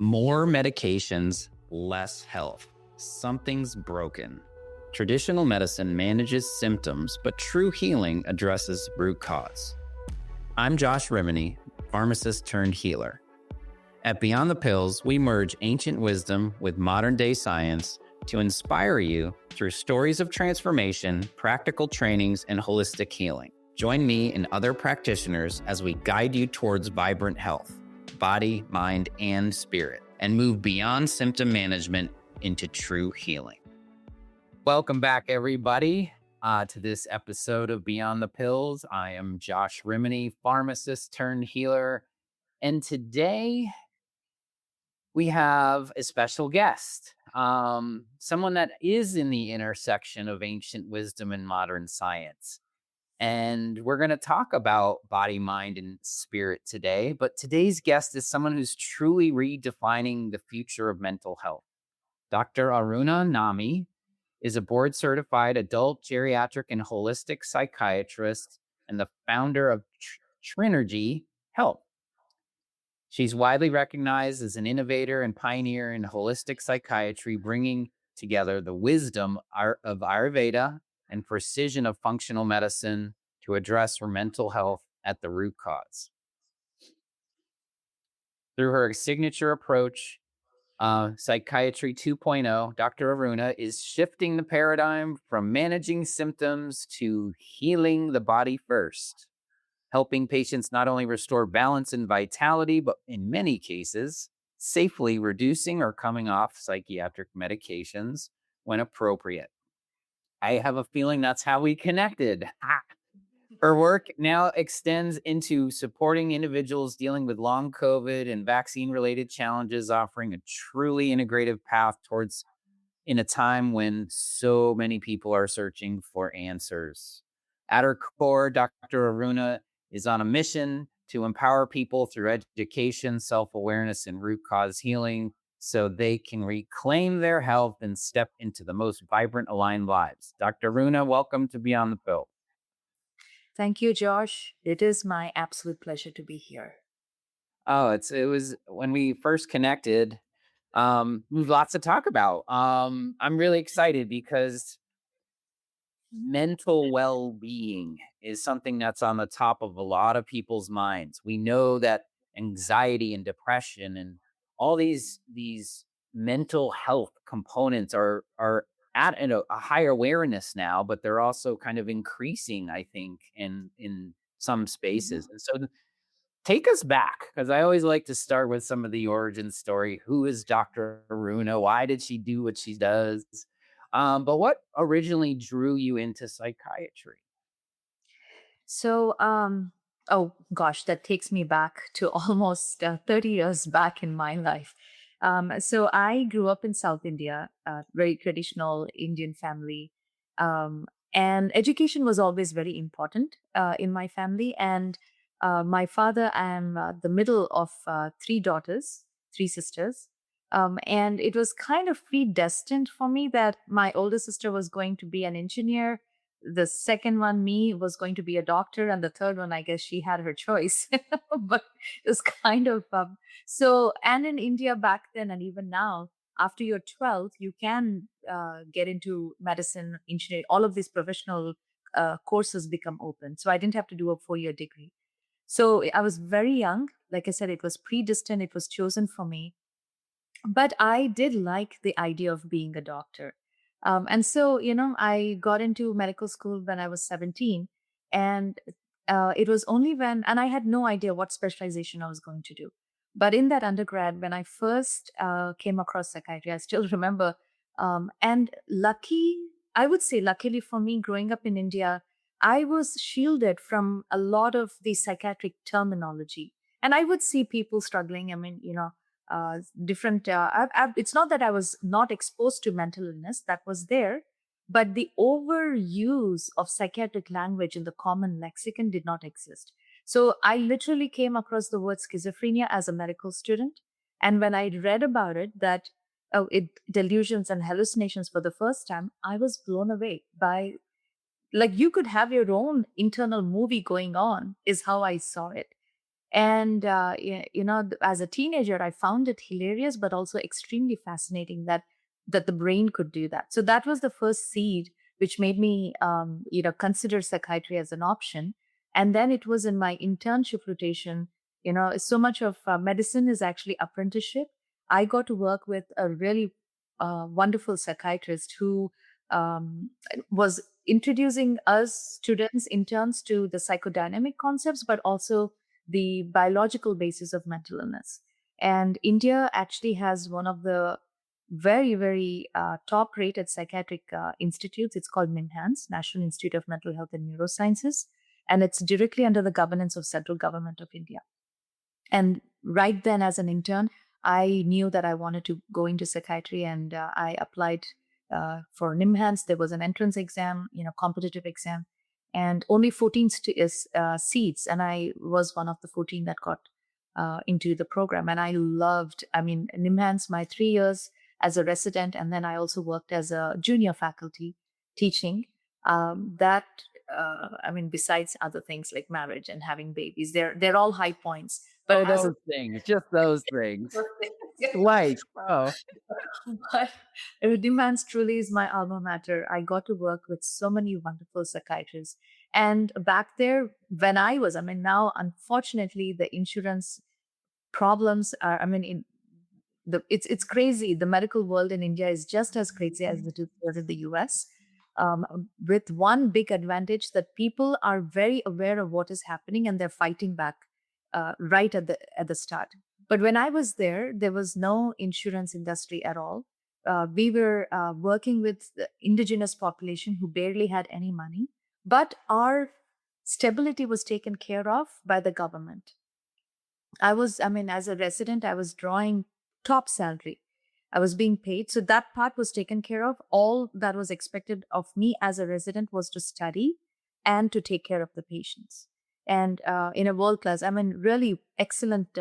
More medications, less health. Something's broken. Traditional medicine manages symptoms, but true healing addresses root cause. I'm Josh Rimini, pharmacist turned healer. At Beyond the Pills, we merge ancient wisdom with modern day science to inspire you through stories of transformation, practical trainings, and holistic healing. Join me and other practitioners as we guide you towards vibrant health, body, mind, and spirit, and move beyond symptom management into true healing. Welcome back, everybody, to this episode of Beyond the Pills. I am Josh Rimini, pharmacist turned healer, and today we have a special guest, someone that is in the intersection of ancient wisdom and modern science. And we're going to talk about body, mind, and spirit today. But today's guest is someone who's truly redefining the future of mental health. Dr. Aruna Nammi is a board-certified adult geriatric and holistic psychiatrist and the founder of Trinergy Health. She's widely recognized as an innovator and pioneer in holistic psychiatry, bringing together the wisdom of Ayurveda and precision of functional medicine to address her mental health at the root cause. Through her signature approach, Psychiatry 2.0, Dr. Aruna is shifting the paradigm from managing symptoms to healing the body first, helping patients not only restore balance and vitality, but in many cases, safely reducing or coming off psychiatric medications when appropriate. I have a feeling that's how we connected. Her work now extends into supporting individuals dealing with long COVID and vaccine-related challenges, offering a truly integrative path towards in a time when so many people are searching for answers. At her core, Dr. Aruna is on a mission to empower people through education, self-awareness, and root cause healing so they can reclaim their health and step into the most vibrant, aligned lives. Dr. Aruna, welcome to Beyond the Pill. Thank you, Josh. It is my absolute pleasure to be here. Oh, it was when we first connected, we've lots to talk about. I'm really excited because mental well-being is something that's on the top of a lot of people's minds. We know that anxiety and depression and all these mental health components are at a higher awareness now, but they're also kind of increasing, I think, in some spaces. And so take us back, because I always like to start with some of the origin story. Who is Dr. Aruna? Why did she do what she does? But what originally drew you into psychiatry? So, oh gosh, that takes me back to almost 30 years back in my life. So I grew up in South India, very traditional Indian family. And education was always very important in my family. And my father, I'm the middle of three daughters, three sisters. And it was kind of predestined for me that my older sister was going to be an engineer. The second one, me, was going to be a doctor. And the third one, I guess she had her choice. But it was kind of so. And in India back then, and even now, after you're 12, you can get into medicine, engineering, all of these professional courses become open. So I didn't have to do a 4-year degree. So I was very young. Like I said, it was predestined, it was chosen for me. But I did like the idea of being a doctor. And so, I got into medical school when I was 17. And it was only and I had no idea what specialization I was going to do. But in that undergrad, when I first came across psychiatry, I still remember. And I would say luckily for me, growing up in India, I was shielded from a lot of the psychiatric terminology. And I would see people struggling. I mean, different it's not that I was not exposed to mental illness, that was there, but the overuse of psychiatric language in the common lexicon did not exist. So I literally came across the word schizophrenia as a medical student, and when I read about it, that delusions and hallucinations for the first time, I was blown away by, like, you could have your own internal movie going on, is how I saw it. And as a teenager, I found it hilarious, but also extremely fascinating that the brain could do that. So that was the first seed which made me, consider psychiatry as an option. And then it was in my internship rotation. So much of medicine is actually apprenticeship. I got to work with a really wonderful psychiatrist who was introducing us students, interns, to the psychodynamic concepts, but also the biological basis of mental illness. And India actually has one of the very, very top rated psychiatric institutes. It's called NIMHANS, National Institute of Mental Health and Neurosciences. And it's directly under the governance of central government of India. And right then, as an intern, I knew that I wanted to go into psychiatry, and I applied for NIMHANS. There was an entrance exam, competitive exam, and only 14 seats, and I was one of the 14 that got into the program. And I loved, NIMHANS, my 3 years as a resident, and then I also worked as a junior faculty teaching. That besides other things like marriage and having babies, they're all high points. But Oh, as a those things, just those things. Life. Oh, but Demands truly is my alma mater. I got to work with so many wonderful psychiatrists. And back there, when now, unfortunately, the insurance problems are, it's crazy. The medical world in India is just as crazy as it is here in the US. With one big advantage that people are very aware of what is happening and they're fighting back right at the start. But when I was there, there was no insurance industry at all. We were working with the indigenous population who barely had any money, but our stability was taken care of by the government. As a resident, I was drawing top salary. I was being paid. So that part was taken care of. All that was expected of me as a resident was to study and to take care of the patients. And in a world class, really excellent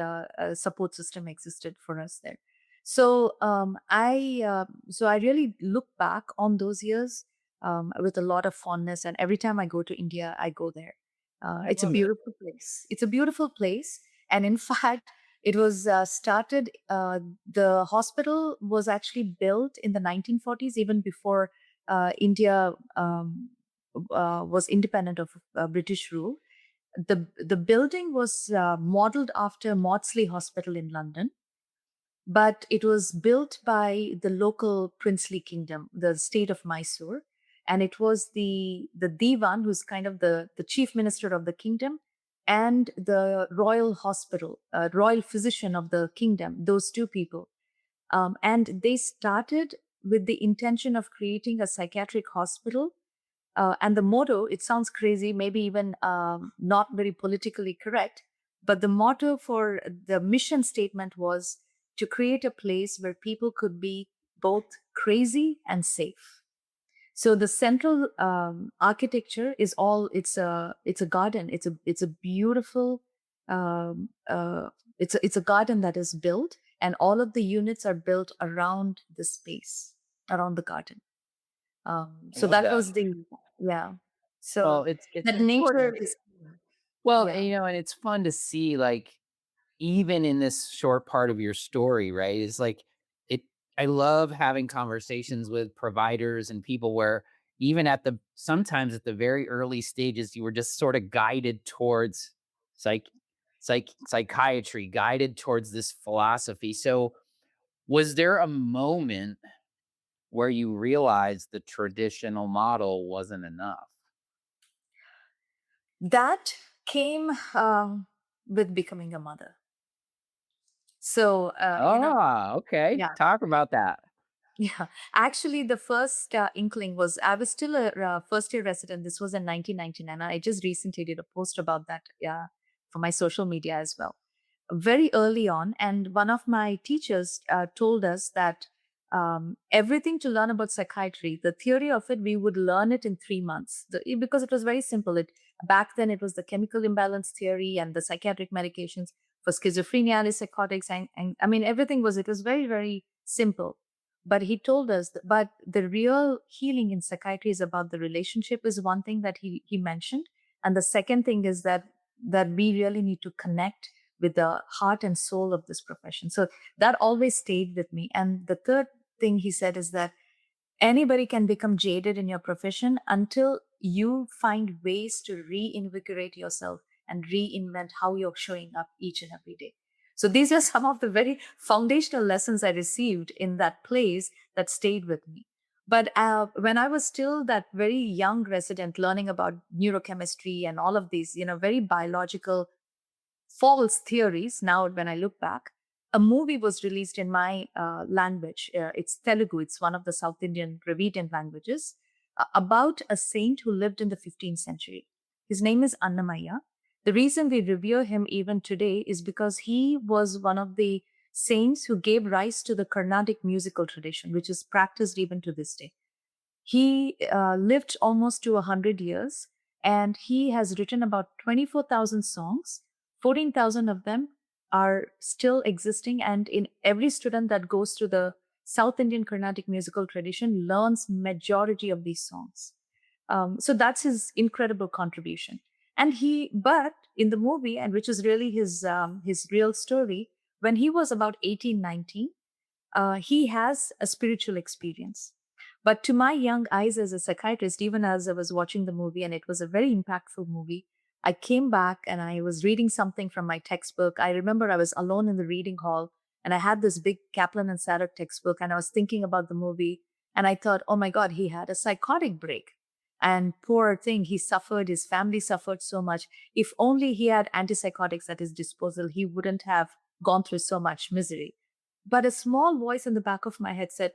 support system existed for us there. So I really look back on those years with a lot of fondness. And every time I go to India, I go there. I It's a love it. beautiful place. It's a beautiful place. And in fact, it was started, the hospital was actually built in the 1940s, even before India was independent of British rule. The building was modeled after Maudsley Hospital in London, but it was built by the local princely kingdom, the state of Mysore. And it was the Divan, who's kind of the chief minister of the kingdom, and the royal hospital, royal physician of the kingdom, those two people. And they started with the intention of creating a psychiatric hospital. And the motto, it sounds crazy, maybe even not very politically correct, but the motto for the mission statement was to create a place where people could be both crazy and safe. So the central architecture is all, it's a garden. It's a beautiful it's a garden that is built, and all of the units are built around the space, around the garden. I So love that that. was the, yeah. Well, So it's that nature important. is, Well, yeah. and it's fun to see, like, even in this short part of your story, right? It's like it I love having conversations with providers and people where even at the sometimes at the very early stages, you were just sort of guided towards psych psychiatry, guided towards this philosophy. So was there a moment where you realized the traditional model wasn't enough? That came with becoming a mother. So, Okay. yeah. Talk about that. Yeah, actually, the first inkling was I was still a first year resident. This was in 1999. I just recently did a post about that, yeah, for my social media as well. Very early on, and one of my teachers told us that everything to learn about psychiatry, the theory of it, we would learn it in 3 months because it was very simple. It back then it was the chemical imbalance theory and the psychiatric medications for schizophrenia, antipsychotics, and everything was, it was very, very simple. But he told us but the real healing in psychiatry is about the relationship, is one thing that he mentioned. And the second thing is that we really need to connect with the heart and soul of this profession. So that always stayed with me. And the third thing he said is that anybody can become jaded in your profession until you find ways to reinvigorate yourself and reinvent how you're showing up each and every day. So these are some of the very foundational lessons I received in that place that stayed with me. But when I was still that very young resident learning about neurochemistry and all of these, very biological false theories. Now, when I look back, a movie was released in my language. It's Telugu. It's one of the South Indian Dravidian languages about a saint who lived in the 15th century. His name is Annamaya. The reason we revere him even today is because he was one of the saints who gave rise to the Carnatic musical tradition, which is practiced even to this day. He lived almost to 100 years, and he has written about 24,000 songs. 14,000 of them are still existing, and in every student that goes to the South Indian Carnatic musical tradition learns majority of these songs. So that's his incredible contribution. But in the movie, and which is really his real story, when he was about 18, 19, he has a spiritual experience. But to my young eyes as a psychiatrist, even as I was watching the movie, and it was a very impactful movie, I came back and I was reading something from my textbook. I remember I was alone in the reading hall and I had this big Kaplan and Sadek textbook and I was thinking about the movie and I thought, oh my God, he had a psychotic break. And poor thing, he suffered, his family suffered so much. If only he had antipsychotics at his disposal, he wouldn't have gone through so much misery. But a small voice in the back of my head said,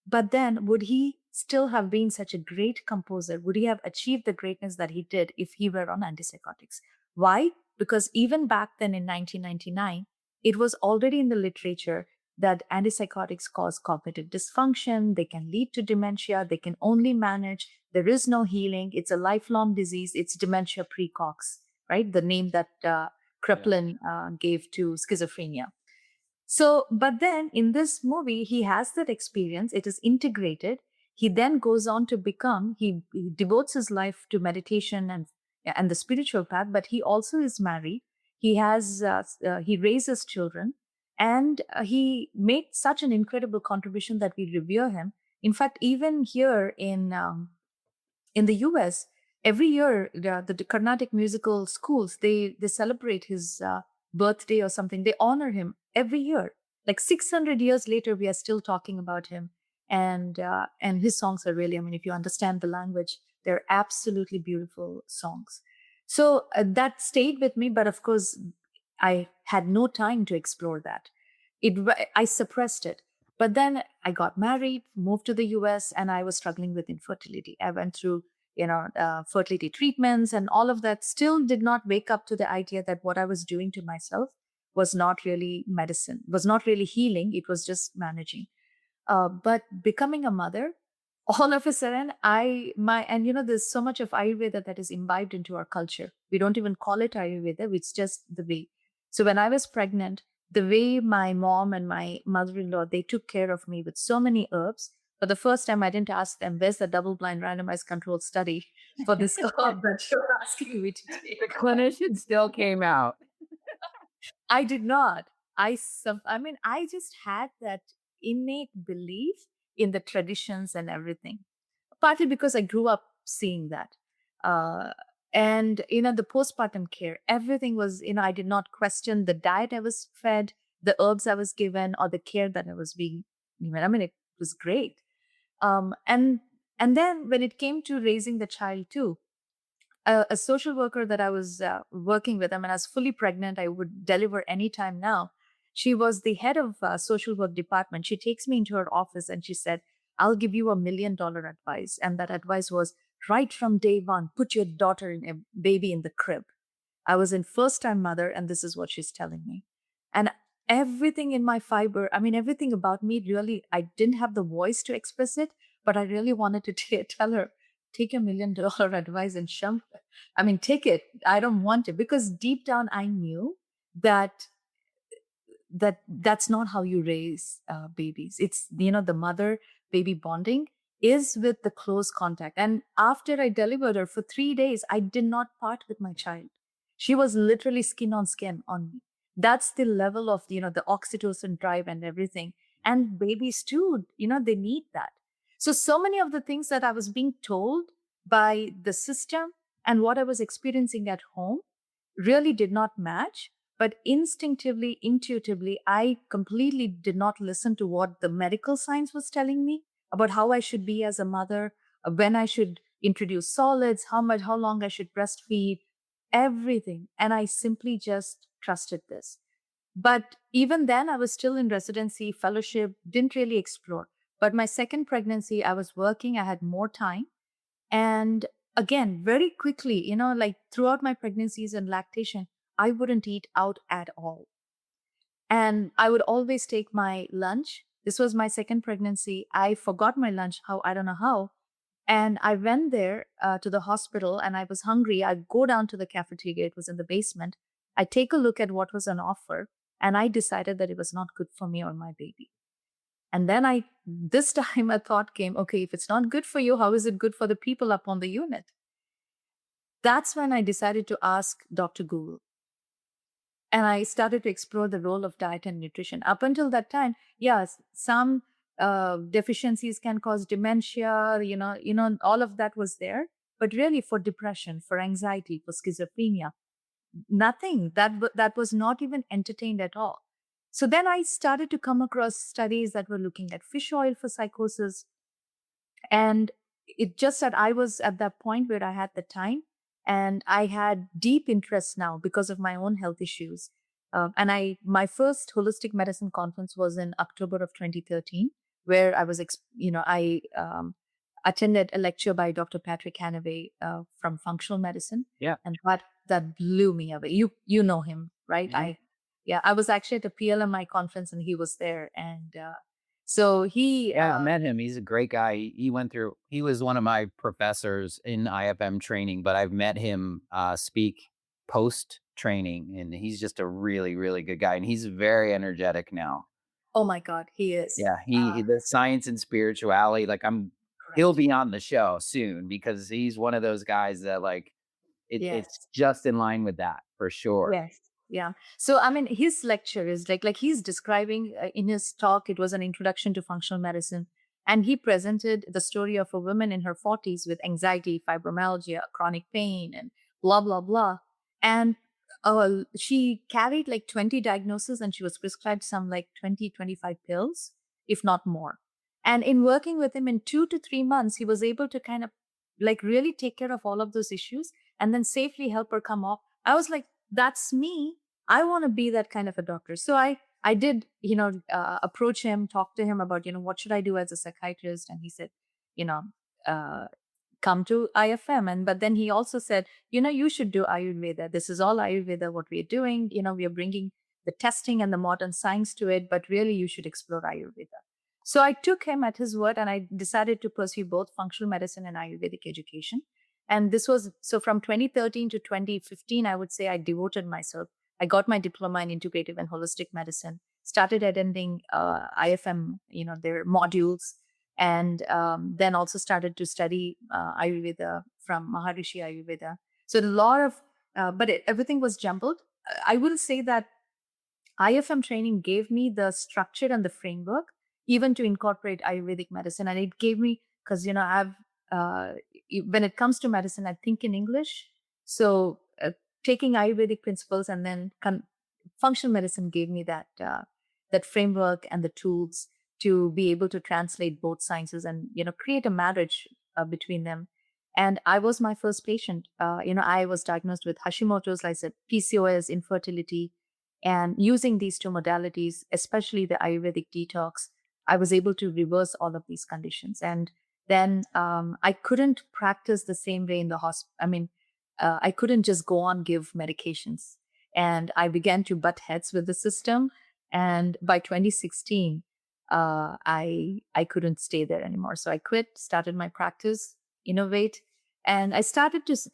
but then, would he still have been such a great composer? Would he have achieved the greatness that he did if he were on antipsychotics? Why? Because even back then in 1999, it was already in the literature that antipsychotics cause cognitive dysfunction, they can lead to dementia, they can only manage, there is no healing, it's a lifelong disease, it's dementia precox, right? The name that Kreplin gave to schizophrenia. So, but then in this movie, he has that experience, it is integrated. He then goes on to become, he devotes his life to meditation and the spiritual path, but he also is married. He raises children, and he made such an incredible contribution that we revere him. In fact, even here in the US, every year the Carnatic musical schools they celebrate his birthday or something. They honor him every year. Like 600 years later, we are still talking about him, and his songs are really. I mean, if you understand the language, they're absolutely beautiful songs. So that stayed with me, but of course, I had no time to explore that. I suppressed it. But then I got married, moved to the US, and I was struggling with infertility. I went through, fertility treatments and all of that. Still did not wake up to the idea that what I was doing to myself was not really medicine, was not really healing. It was just managing. But becoming a mother, all of a sudden, there's so much of Ayurveda that is imbibed into our culture. We don't even call it Ayurveda; it's just the way. So when I was pregnant, the way my mom and my mother-in-law, they took care of me with so many herbs. For the first time, I didn't ask them, where's the double-blind randomized controlled study for this herb that you're asking me to take? The clinician still came out. I did not. I just had that innate belief in the traditions and everything, partly because I grew up seeing that. And the postpartum care, everything was, I did not question the diet I was fed, the herbs I was given, or the care that I was being given. I mean, it was great. And then when it came to raising the child too, a social worker that I was working with, I mean, I was fully pregnant, I would deliver anytime now. She was the head of social work department. She takes me into her office and she said, I'll give you $1 million advice. And that advice was, right from day one, put your daughter in a baby in the crib. I was in first time mother, and this is what she's telling me. And everything in my fiber, I mean, everything about me, really, I didn't have the voice to express it, but I really wanted to tell her, take your $1 million advice and take it. I don't want it, because deep down I knew that's not how you raise babies. It's, the mother baby bonding is with the close contact. And after I delivered her for 3 days, I did not part with my child. She was literally skin on skin on me. That's the level of, the oxytocin drive and everything. And babies too, they need that. So many of the things that I was being told by the system and what I was experiencing at home really did not match. But instinctively, intuitively, I completely did not listen to what the medical science was telling me about how I should be as a mother, when I should introduce solids, how long I should breastfeed, everything. And I simply just trusted this. But even then, I was still in residency, fellowship, didn't really explore. But my second pregnancy, I was working, I had more time. And again, very quickly, like throughout my pregnancies and lactation, I wouldn't eat out at all. And I would always take my lunch. This was my second pregnancy. I forgot my lunch, I don't know how. And I went there to the hospital and I was hungry. I'd go down to the cafeteria, it was in the basement. I take a look at what was on offer, and I decided that it was not good for me or my baby. And then this time a thought came, okay, if it's not good for you, how is it good for the people up on the unit? That's when I decided to ask Dr. Google. And I started to explore the role of diet and nutrition. Up until that time, yes, some deficiencies can cause dementia, all of that was there. But really for depression, for anxiety, for schizophrenia, nothing that was not even entertained at all. So then I started to come across studies that were looking at fish oil for psychosis. And it just that I was at that point where I had the time and I had deep interest now because of my own health issues. And my first holistic medicine conference was in October of 2013, where I was, I attended a lecture by Dr. Patrick Hanaway from functional medicine. Yeah. And that blew me away. You know him, right? Yeah. I was actually at a PLMI conference and he was there. And so he... Yeah, I met him. He's a great guy. He was one of my professors in IFM training, but I've met him speak post training, and he's just a really, really good guy. And he's very energetic now. Oh my God, he is. Yeah, the science and spirituality, like he'll be on the show soon because he's one of those guys that it's just in line with that for sure. Yes. Yeah. So, I mean, his lecture is like he's describing in his talk, it was an introduction to functional medicine. And he presented the story of a woman in her 40s with anxiety, fibromyalgia, chronic pain, and blah, blah, blah. And she carried like 20 diagnoses and she was prescribed some like 20, 25 pills, if not more. And in working with him in 2 to 3 months, he was able to kind of like really take care of all of those issues and then safely help her come off. I was like, that's me. I want to be that kind of a doctor. So I did, approach him, talk to him about, what should I do as a psychiatrist? And he said, come to IFM. But then he also said, you should do Ayurveda. This is all Ayurveda, what we're doing. We are bringing the testing and the modern science to it, but really you should explore Ayurveda. So I took him at his word and I decided to pursue both functional medicine and Ayurvedic education. And this was, so from 2013 to 2015, I would say I devoted myself. I got my diploma in integrative and holistic medicine, started attending IFM, their modules, and then also started to study Ayurveda from Maharishi Ayurveda. So a lot of, everything was jumbled. I will say that IFM training gave me the structure and the framework, even to incorporate Ayurvedic medicine. And it gave me, because, I've, when it comes to medicine, I think in English. So taking Ayurvedic principles and then functional medicine gave me that framework and the tools to be able to translate both sciences and, create a marriage between them. And I was my first patient. I was diagnosed with Hashimoto's, like I said, PCOS, infertility. And using these two modalities, especially the Ayurvedic detox, I was able to reverse all of these conditions. And then I couldn't practice the same way in the hospital. I mean, I couldn't just go on give medications. And I began to butt heads with the system. And by 2016, I couldn't stay there anymore. So I quit, started my practice, innovate. And I started just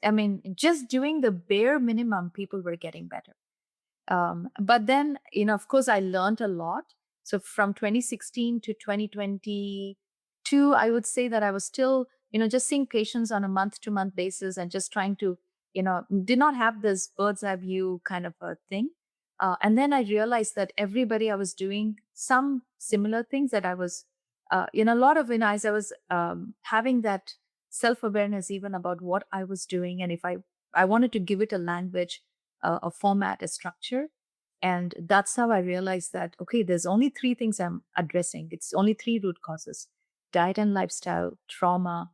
doing the bare minimum, people were getting better. But then, of course, I learned a lot. So from 2016 to 2022, I would say that I was still, just seeing patients on a month-to-month basis and just trying to, did not have this bird's eye view kind of a thing. And then I realized that everybody, I was doing some similar things that I was, in a lot of, as I was having that self-awareness even about what I was doing. And if I wanted to give it a language, a format, a structure. And that's how I realized that, okay, there's only three things I'm addressing. It's only three root causes: diet and lifestyle, trauma,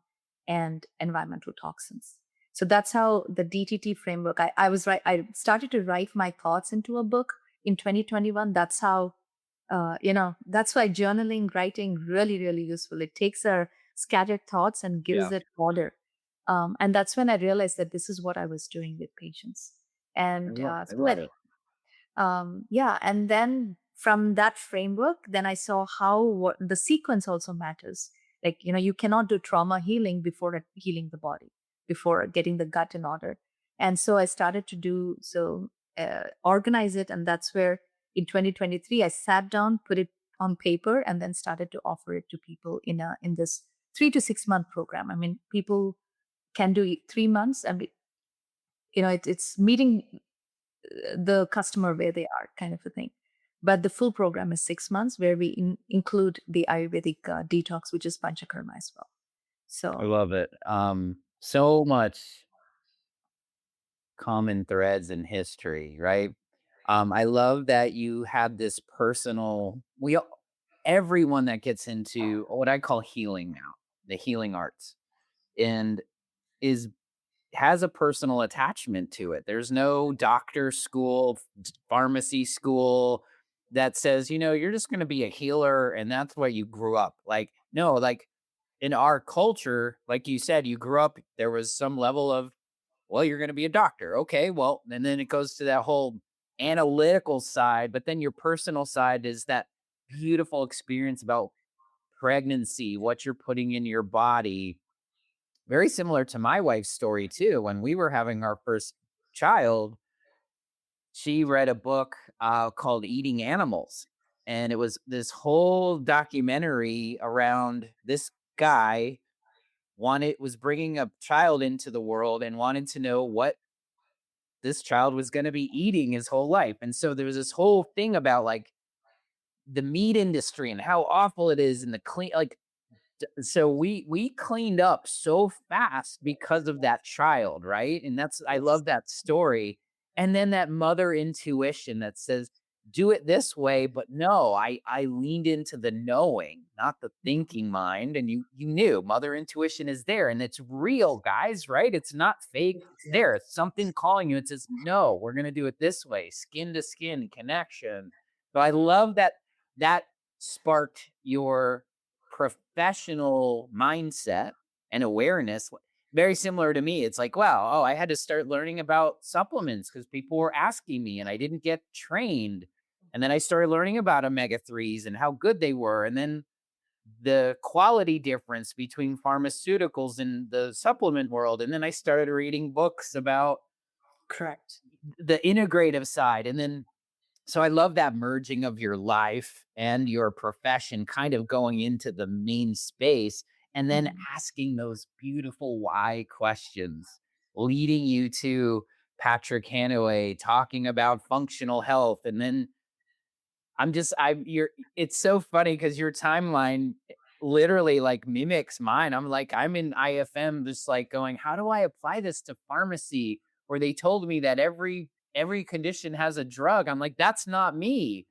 and environmental toxins. So that's how the DTT framework, I was right. I started to write my thoughts into a book in 2021. That's how, that's why journaling, writing really, really useful. It takes our scattered thoughts and gives Yeah. it order. And that's when I realized that this is what I was doing with patients. And I love it. yeah, and then from that framework, then I saw how what the sequence also matters. Like, you cannot do trauma healing before healing the body, before getting the gut in order. And so I started to organize it. And that's where in 2023 I sat down, put it on paper, and then started to offer it to people in this 3 to 6 month program. I mean, people can do 3 months. I mean, it's meeting the customer where they are, kind of a thing. But the full program is 6 months, where we include the Ayurvedic detox, which is panchakarma as well. I So love it. So much common threads in history, right? I love that you have this personal. Everyone that gets into what I call healing now, the healing arts, and is has a personal attachment to it. There's no doctor school, pharmacy school that says, you're just going to be a healer and that's what you grew up. Like, no, like in our culture, like you said, you grew up, there was some level of, well, you're going to be a doctor. Okay. Well, and then it goes to that whole analytical side, but then your personal side is that beautiful experience about pregnancy, what you're putting in your body. Very similar to my wife's story too. When we were having our first child, she read a book called Eating Animals. And it was this whole documentary around this guy was bringing a child into the world and wanted to know what this child was going to be eating his whole life. And so there was this whole thing about like the meat industry and how awful it is and the clean, like, so we cleaned up so fast because of that child, right? And I yes. love that story. And then that mother intuition that says, do it this way, but no, I leaned into the knowing, not the thinking mind. And you knew mother intuition is there and it's real, guys, right? It's not fake. It's there. It's something calling you. It says, no, we're gonna do it this way, skin to skin connection. So I love that sparked your professional mindset and awareness. Very similar to me. It's like, wow, I had to start learning about supplements because people were asking me and I didn't get trained. And then I started learning about omega 3s and how good they were. And then the quality difference between pharmaceuticals and the supplement world. And then I started reading books about Correct. the integrative side. And then so I love that merging of your life and your profession kind of going into the main space and then Mhm. asking those beautiful why questions, leading you to Patrick Hanaway talking about functional health. And then it's so funny because your timeline literally like mimics mine. I'm like, I'm in IFM just like going, how do I apply this to pharmacy? Where they told me that every condition has a drug. I'm like, that's not me.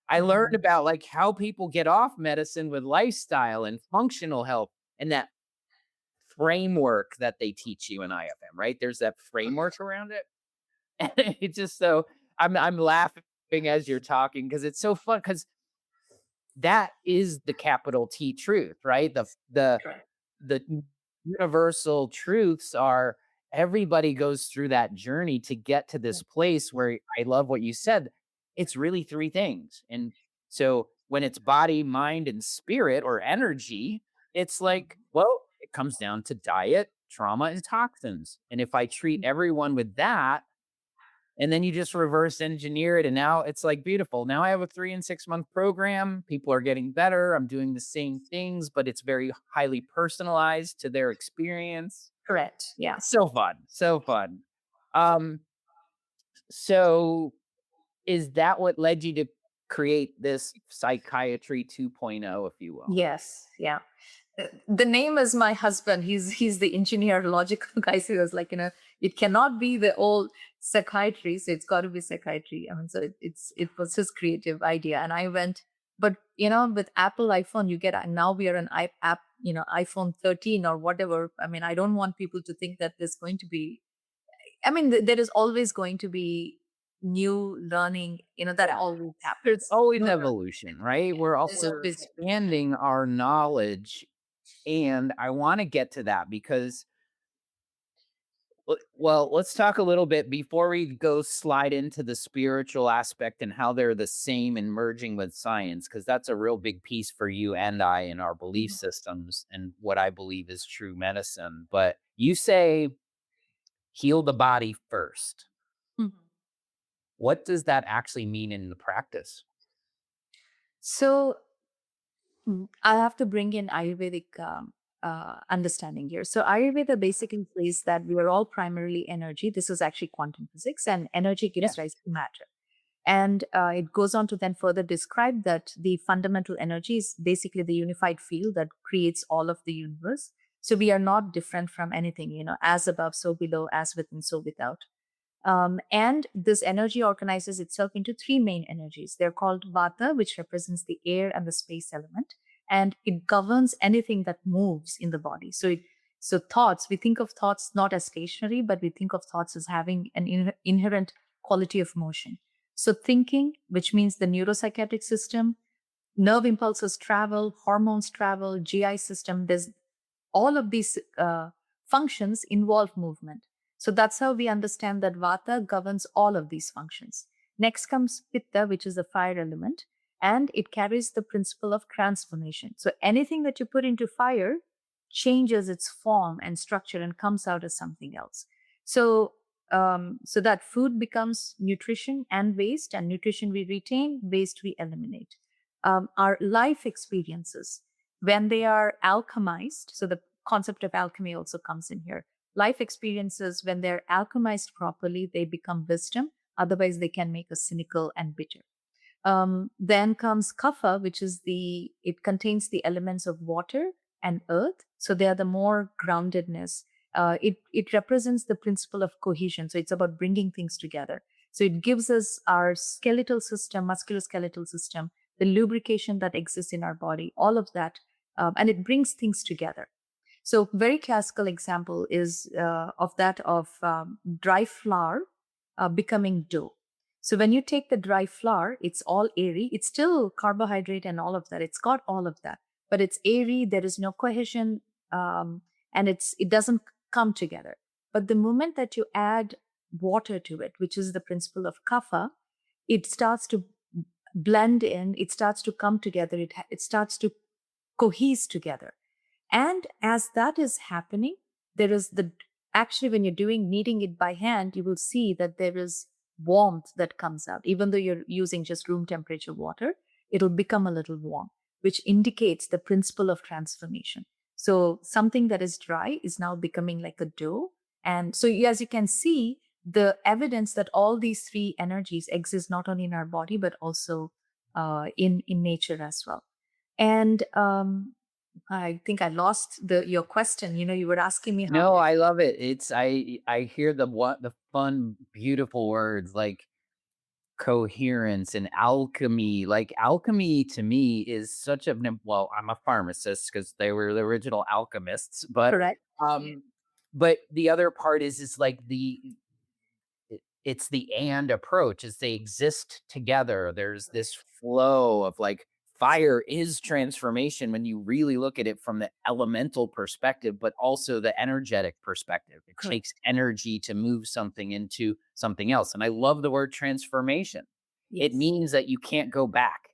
I learned Mhm. about like how people get off medicine with lifestyle and functional health and that framework that they teach you in IFM, right? There's that framework around it. And it's just so I'm laughing as you're talking because it's so fun because that is the capital T truth, right? Correct. The universal truths are everybody goes through that journey to get to this place where I love what you said. It's really three things. And so when it's body, mind, and spirit or energy, it's like, well, it comes down to diet, trauma, and toxins. And if I treat everyone with that, and then you just reverse engineer it. And now it's like beautiful. Now I have a 3 and 6 month program. People are getting better. I'm doing the same things, but it's very highly personalized to their experience. Correct. Yeah. So fun. So fun. Um, so is that what led you to create this psychiatry 2.0, if you will? Yes, yeah. The name is my husband. He's the engineer, logical guy. So he was like, it cannot be the old psychiatry, so it's got to be psychiatry. I mean, so it was his creative idea, and I went. But with Apple iPhone, you get now we are an app, iPhone 13 or whatever. I mean, I don't want people to think that there's going to be. I mean, there is always going to be new learning. That Yeah. always There's happens. always evolution, right? There's We're always expanding our knowledge, and I want to get to that because well, let's talk a little bit before we go slide into the spiritual aspect and how they're the same and merging with science, because that's a real big piece for you and I in our belief systems and what I believe is true medicine. But you say heal the body first. Mhm. What does that actually mean in the practice? So I have to bring in Ayurvedic understanding here. So Ayurveda basically says that we are all primarily energy. This is actually quantum physics, and energy gives rise to matter. And it goes on to then further describe that the fundamental energy is basically the unified field that creates all of the universe. So we are not different from anything, as above, so below, as within, so without. And this energy organizes itself into three main energies. They're called Vata, which represents the air and the space element, and it governs anything that moves in the body. So thoughts, we think of thoughts not as stationary, but we think of thoughts as having an inherent quality of motion. So thinking, which means the neuropsychiatric system, nerve impulses travel, hormones travel, GI system. There's all of these functions involve movement. So that's how we understand that Vata governs all of these functions. Next comes Pitta, which is the fire element, and it carries the principle of transformation. So anything that you put into fire changes its form and structure and comes out as something else. So that food becomes nutrition and waste, and nutrition we retain, waste we eliminate. Our life experiences, when they are alchemized, so the concept of alchemy also comes in here. Life experiences, when they're alchemized properly, they become wisdom. Otherwise, they can make us cynical and bitter. Then comes kapha, which is it contains the elements of water and earth. So they are the more groundedness. It represents the principle of cohesion. So it's about bringing things together. So it gives us our skeletal system, musculoskeletal system, the lubrication that exists in our body, all of that, and it brings things together. So very classical example is of that of dry flour becoming dough. So when you take the dry flour, it's all airy. It's still carbohydrate and all of that. It's got all of that, but it's airy. There is no cohesion, and it doesn't come together. But the moment that you add water to it, which is the principle of kapha, it starts to blend in. It starts to come together. It starts to cohese together. And as that is happening, there is actually, when you're kneading it by hand, you will see that there is warmth that comes out. Even though you're using just room temperature water, it'll become a little warm, which indicates the principle of transformation. So something that is dry is now becoming like a dough. And so as you can see, the evidence that all these three energies exist not only in our body, but also in nature as well. And I think I lost your question. You were asking me how. No, I love it. I hear the fun, beautiful words like coherence and alchemy. Like alchemy to me is such a well, I'm a pharmacist because they were the original alchemists, but Correct. but the other part is like it's the and approach as they exist together. There's this flow of like fire is transformation when you really look at it from the elemental perspective, but also the energetic perspective. It Correct. takes energy to move something into something else. And I love the word transformation. Yes. It means that you can't go back.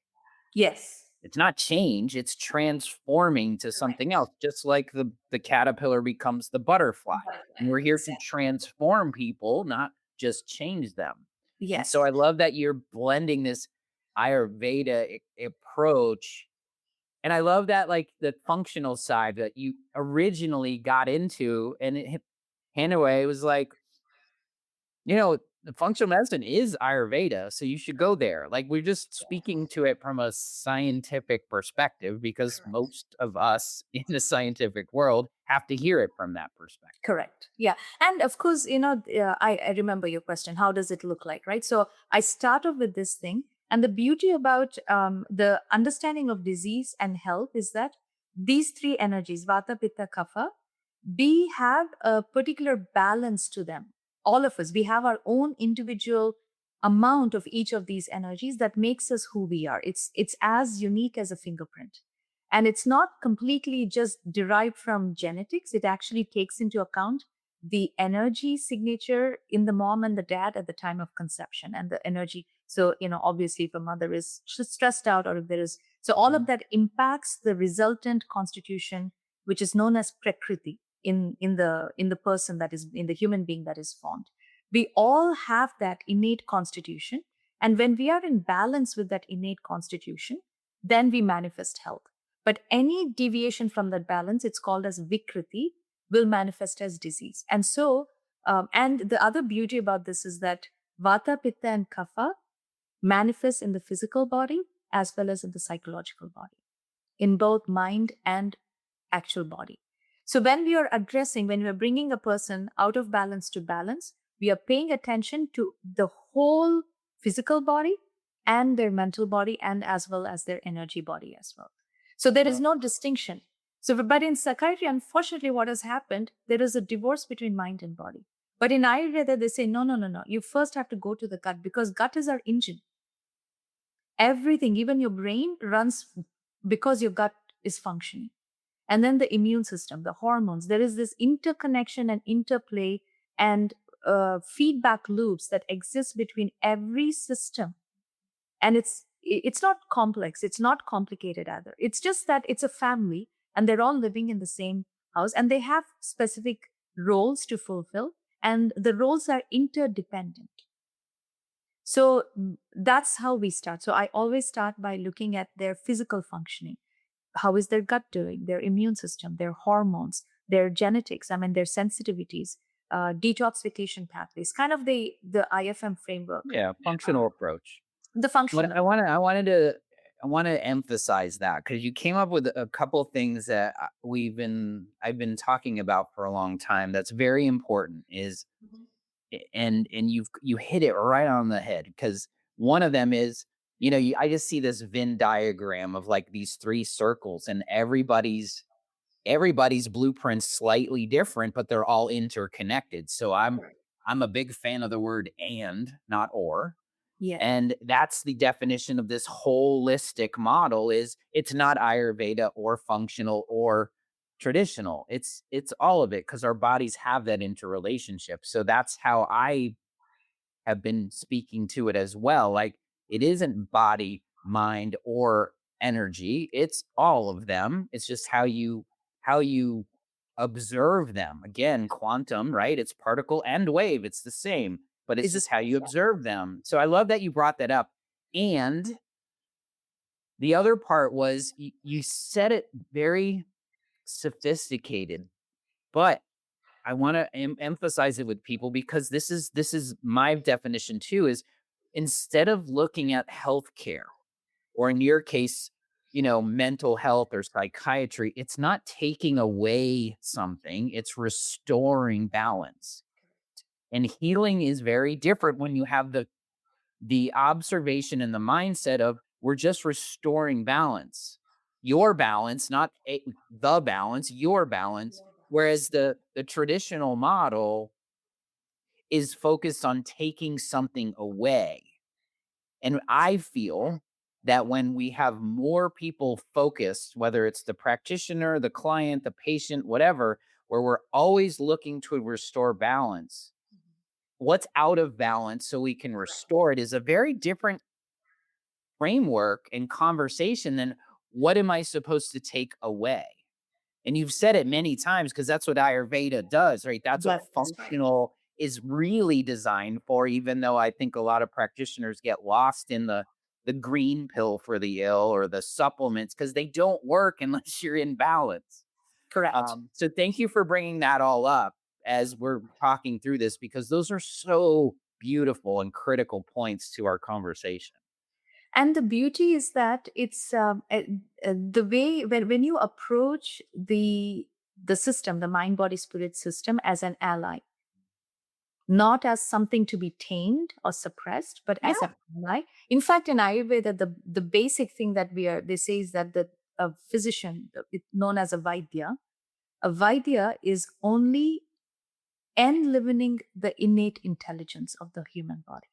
Yes. It's not change, it's transforming to something else, just like the caterpillar becomes the butterfly. And we're here to transform people, not just change them. And Yes. so I love that you're blending this Ayurveda approach. And I love that, like the functional side that you originally got into, and Hanaway was like, the functional medicine is Ayurveda, so you should go there. Like, we're just speaking to it from a scientific perspective because Correct. most of us in the scientific world have to hear it from that perspective. Correct. Yeah. And of course, I remember your question. How does it look like? Right. So I start off with this thing. And the beauty about the understanding of disease and health is that these three energies, Vata, Pitta, Kapha, we have a particular balance to them. All of us, we have our own individual amount of each of these energies that makes us who we are. It's as unique as a fingerprint. And it's not completely just derived from genetics. It actually takes into account the energy signature in the mom and the dad at the time of conception and the energy. So, obviously, if a mother is stressed out or if there is, so all of that impacts the resultant constitution, which is known as prakriti in the person that is in the human being that is formed. We all have that innate constitution. And when we are in balance with that innate constitution, then we manifest health. But any deviation from that balance, it's called as vikriti, will manifest as disease. And so, and the other beauty about this is that Vata, Pitta, and Kapha manifest in the physical body as well as in the psychological body, in both mind and actual body. So when we are bringing a person out of balance to balance, we are paying attention to the whole physical body and their mental body and as well as their energy body as well. So there is no distinction. So, but in psychiatry, unfortunately, what has happened, there is a divorce between mind and body. But in Ayurveda, they say, no, no, no, no. You first have to go to the gut because gut is our engine. Everything, even your brain runs because your gut is functioning. And then the immune system, the hormones, there is this interconnection and interplay and feedback loops that exist between every system. And it's not complex. It's not complicated either. It's just that it's a family and they're all living in the same house and they have specific roles to fulfill and the roles are interdependent. So that's how we start. So I always start by looking at their physical functioning. How is their gut doing, their immune system, their hormones, their genetics, their sensitivities, detoxification pathways, kind of the IFM framework. Yeah, functional approach. The functional. I want to emphasize that because you came up with a couple things that I've been talking about for a long time. That's very important. And you hit it right on the head because one of them is, I just see this Venn diagram of like these three circles and everybody's blueprint's slightly different, but they're all interconnected. So I'm a big fan of the word and, not or. Yeah. And that's the definition of this holistic model is it's not Ayurveda or functional or traditional. It's all of it because our bodies have that interrelationship. So that's how I have been speaking to it as well. Like it isn't body, mind, or energy. It's all of them. It's just how you observe them. Again, quantum, right? It's particle and wave. It's the same, but it's just how you observe them. So I love that you brought that up. And the other part was you said it very sophisticated, but I want to emphasize it with people because this is my definition too, is instead of looking at healthcare or in your case, mental health or psychiatry, it's not taking away something, it's restoring balance. And healing is very different when you have the observation and the mindset of we're just restoring balance. Your balance, not the balance, your balance. Whereas the traditional model is focused on taking something away. And I feel that when we have more people focused, whether it's the practitioner, the client, the patient, whatever, where we're always looking to restore balance, what's out of balance so we can restore it is a very different framework and conversation than what am I supposed to take away? And you've said it many times because that's what Ayurveda does, right? That's what functional is really designed for, even though I think a lot of practitioners get lost in the green pill for the ill or the supplements because they don't work unless you're in balance. Correct. So thank you for bringing that all up as we're talking through this because those are so beautiful and critical points to our conversation. And the beauty is that it's the way when you approach the system, the mind body spirit system, as an ally, not as something to be tamed or suppressed, but as Yeah. an ally. In fact, in Ayurveda, the basic thing that they say is that the a physician, known as a Vaidya is only enlivening the innate intelligence of the human body.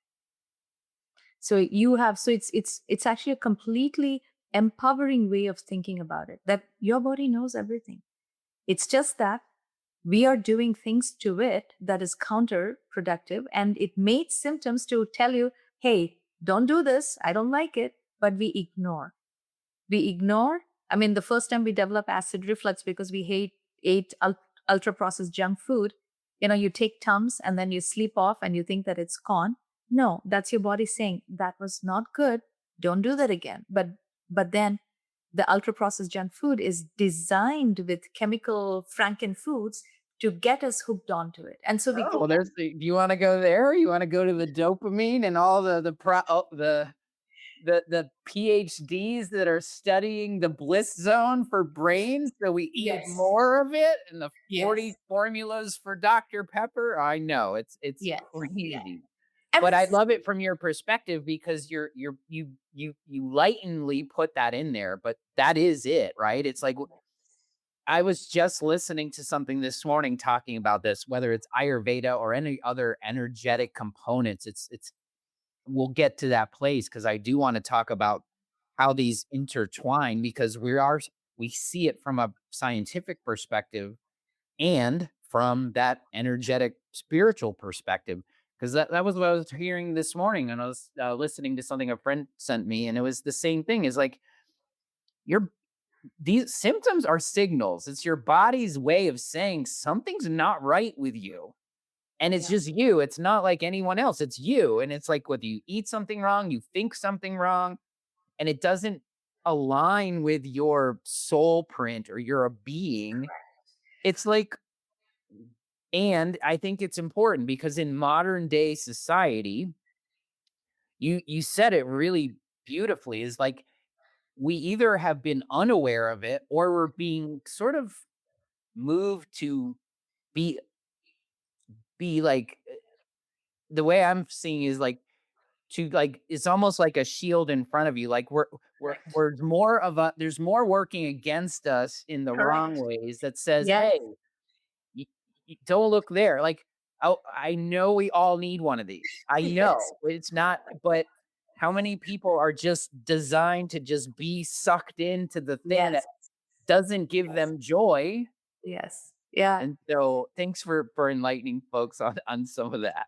So it's actually a completely empowering way of thinking about it, that your body knows everything. It's just that we are doing things to it that is counterproductive, and it made symptoms to tell you, hey, don't do this, I don't like it, but we ignore. I mean, the first time we develop acid reflux because we ate ultra processed junk food. You take Tums and then you sleep off and you think that it's gone. No, that's your body saying that was not good. Don't do that again. But then the ultra processed junk food is designed with chemical franken foods to get us hooked onto it, and so we Oh, go. well, do you want to go there? You want to go to the dopamine and all the PhDs that are studying the bliss zone for brains, so we eat Yes, more of it, and the 40 yes, formulas for Dr. Pepper. I know it's yes, yeah. crazy. I But mean, I love it from your perspective because you lightly put that in there, but that is it, right? It's like I was just listening to something this morning talking about this, whether it's Ayurveda or any other energetic components. It's we'll get to that place because I do want to talk about how these intertwine because we see it from a scientific perspective and from that energetic spiritual perspective. Because that was what I was hearing this morning, and I was listening to something a friend sent me, and it was the same thing. Is like your these symptoms are signals. It's your body's way of saying something's not right with you. And it's yeah, just you. It's not like anyone else. It's you. And it's like whether you eat something wrong, you think something wrong, and it doesn't align with your soul print or your being. It's like, and I think it's important because in modern day society, you said it really beautifully, is like we either have been unaware of it or we're being sort of moved to be like the way I'm seeing is like to like it's almost like a shield in front of you. Like correct. we're more of a there's more working against us in the wrong Correct. ways that says, Yes, hey, you, don't look there. Like I know we all need one of these. I yes, know it's not, but how many people are just designed to just be sucked into the thing that yes, doesn't give yes, them joy? yes. Yeah. And so thanks for enlightening folks on some of that.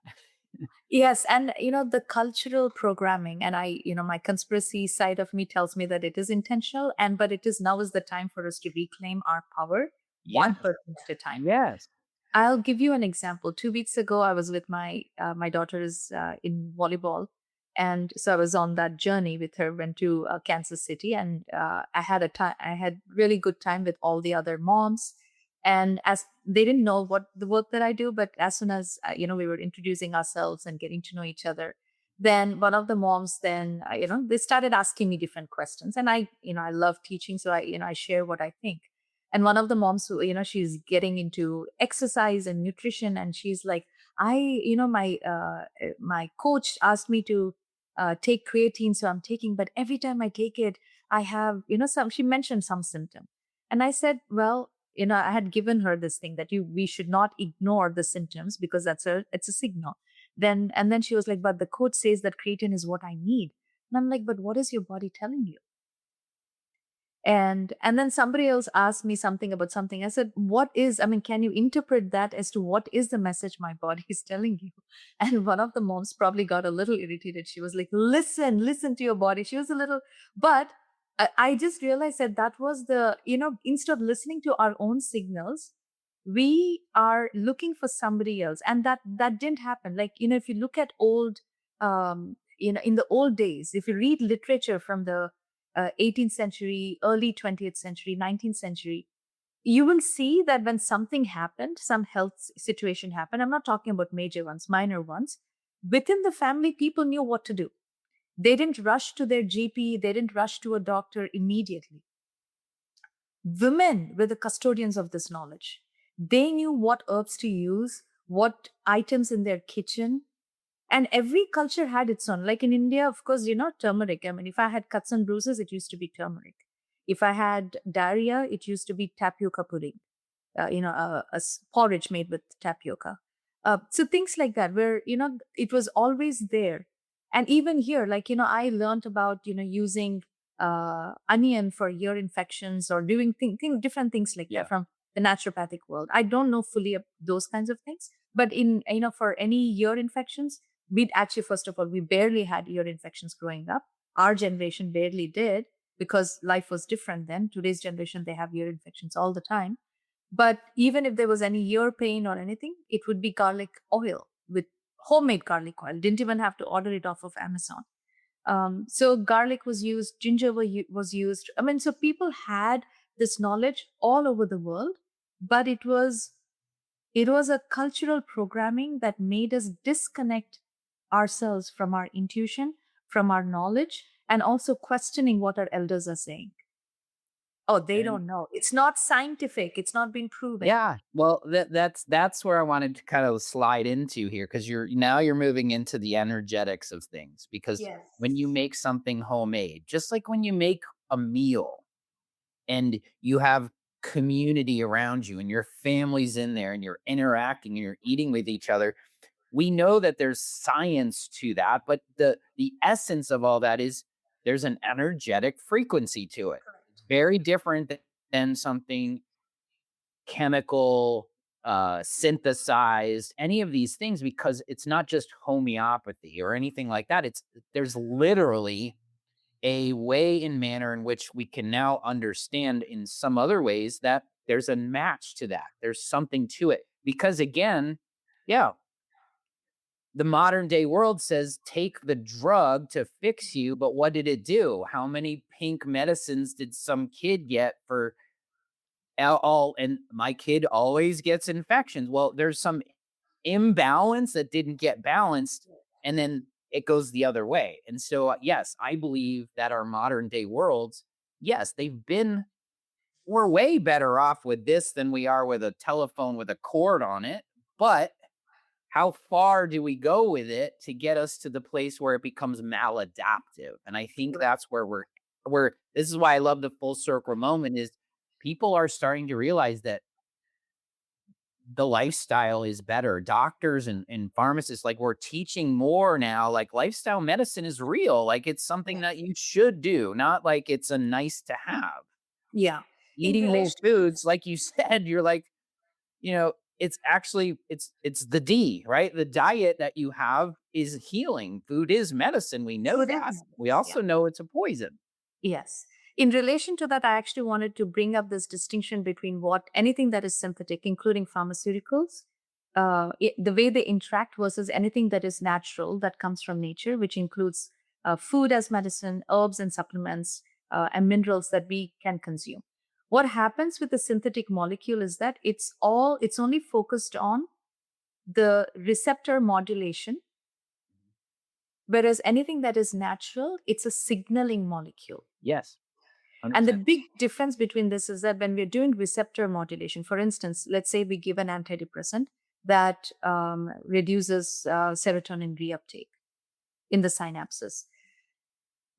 Yes, and the cultural programming, and my conspiracy side of me tells me that it is intentional, and but it is now is the time for us to reclaim our power, Yeah. one person at a time. Yes. I'll give you an example. 2 weeks ago, I was with my daughter's in volleyball, and so I was on that journey with her. Went to Kansas City, and I had a time. I had really good time with all the other moms, and as they didn't know what the work that I do, but as soon as we were introducing ourselves and getting to know each other, then one of the moms then they started asking me different questions, and I love teaching, so I share what I think. And one of the moms who she's getting into exercise and nutrition, and she's like, my coach asked me to take creatine, so I'm taking, but every time I take it, I have some, she mentioned some symptom. And I said, well, I had given her this thing that we should not ignore the symptoms because it's a signal. And then she was like, but the coach says that creatine is what I need. And I'm like, but what is your body telling you? And then somebody else asked me something about something. I said, what is, I mean, can you interpret that as to what is the message my body is telling you? And one of the moms probably got a little irritated. She was like, listen to your body. She was a little, but I just realized that was instead of listening to our own signals, we are looking for somebody else. And that didn't happen. Like, if you look at in the old days, if you read literature from the 18th century, early 20th century, 19th century, you will see that when something happened, some health situation happened, I'm not talking about major ones, minor ones, within the family, people knew what to do. They didn't rush to their GP, they didn't rush to a doctor immediately. Women were the custodians of this knowledge. They knew what herbs to use, what items in their kitchen, and every culture had its own. Like in India, of course, turmeric. I mean, if I had cuts and bruises, it used to be turmeric. If I had diarrhea, it used to be tapioca pudding, porridge made with tapioca. So things like that, where, it was always there. And even here, like, I learned about, using onion for ear infections or doing different things like Yeah. that from the naturopathic world. I don't know fully those kinds of things, but for any ear infections, we actually, first of all, we barely had ear infections growing up. Our generation barely did because life was different then. Today's generation, they have ear infections all the time. But even if there was any ear pain or anything, it would be garlic oil with homemade garlic oil. Didn't even have to order it off of Amazon. So garlic was used, ginger was used. I mean, so people had this knowledge all over the world, but it was a cultural programming that made us disconnect ourselves from our intuition, from our knowledge, and also questioning what our elders are saying. Oh, they And don't know. It's not scientific. It's not been proven. yeah, well, that's where I wanted to kind of slide into here, because you're moving into the energetics of things. Because Yes. when you make something homemade, just like when you make a meal and you have community around you and your family's in there and you're interacting and you're eating with each other, we know that there's science to that, but the essence of all that is there's an energetic frequency to it. It's very different than something chemical, synthesized, any of these things, because it's not just homeopathy or anything like that. There's literally a way and manner in which we can now understand in some other ways that there's a match to that. There's something to it. Because again, yeah, the modern day world says take the drug to fix you, but what did it do? How many pink medicines did some kid get for all, and my kid always gets infections? Well, there's some imbalance that didn't get balanced, and then it goes the other way. And so yes, I believe that our modern day worlds, yes, we're way better off with this than we are with a telephone with a cord on it. But how far do we go with it to get us to the place where it becomes maladaptive? And I think that's where we're this is why I love the full circle moment, is people are starting to realize that the lifestyle is better. Doctors and pharmacists, like, we're teaching more now, like lifestyle medicine is real. Like, it's something that you should do, not like it's a nice to have. Yeah. In Eating whole relation, foods, like you said, you're like, it's actually it's the D, right? The diet that you have is healing. Food is medicine. We know food that. is We medicine. Yeah. also know it's a poison. Yes. In relation to that, I actually wanted to bring up this distinction between anything that is synthetic, including pharmaceuticals, the way they interact versus anything that is natural, that comes from nature, which includes food as medicine, herbs and supplements, and minerals that we can consume. What happens with the synthetic molecule is that it's only focused on the receptor modulation, whereas anything that is natural, it's a signaling molecule. Yes. And the 100%. big difference between this is that when we're doing receptor modulation, for instance, let's say we give an antidepressant that reduces serotonin reuptake in the synapses,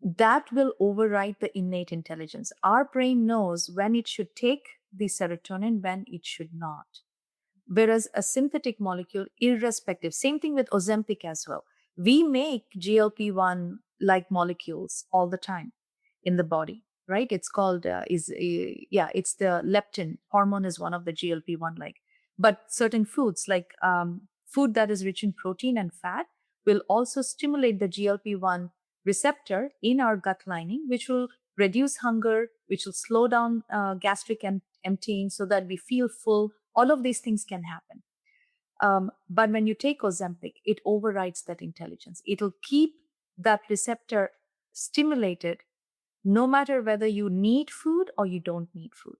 that will override the innate intelligence. Our brain knows when it should take the serotonin, when it should not. Whereas a synthetic molecule, irrespective, same thing with Ozempic as well. We make GLP-1 like molecules all the time in the body, right? It's called, it's the leptin hormone is one of the GLP-1 like. But certain foods like food that is rich in protein and fat will also stimulate the GLP-1 receptor in our gut lining, which will reduce hunger, which will slow down gastric emptying so that we feel full. All of these things can happen. But when you take Ozempic, it overrides that intelligence. It'll keep that receptor stimulated no matter whether you need food or you don't need food.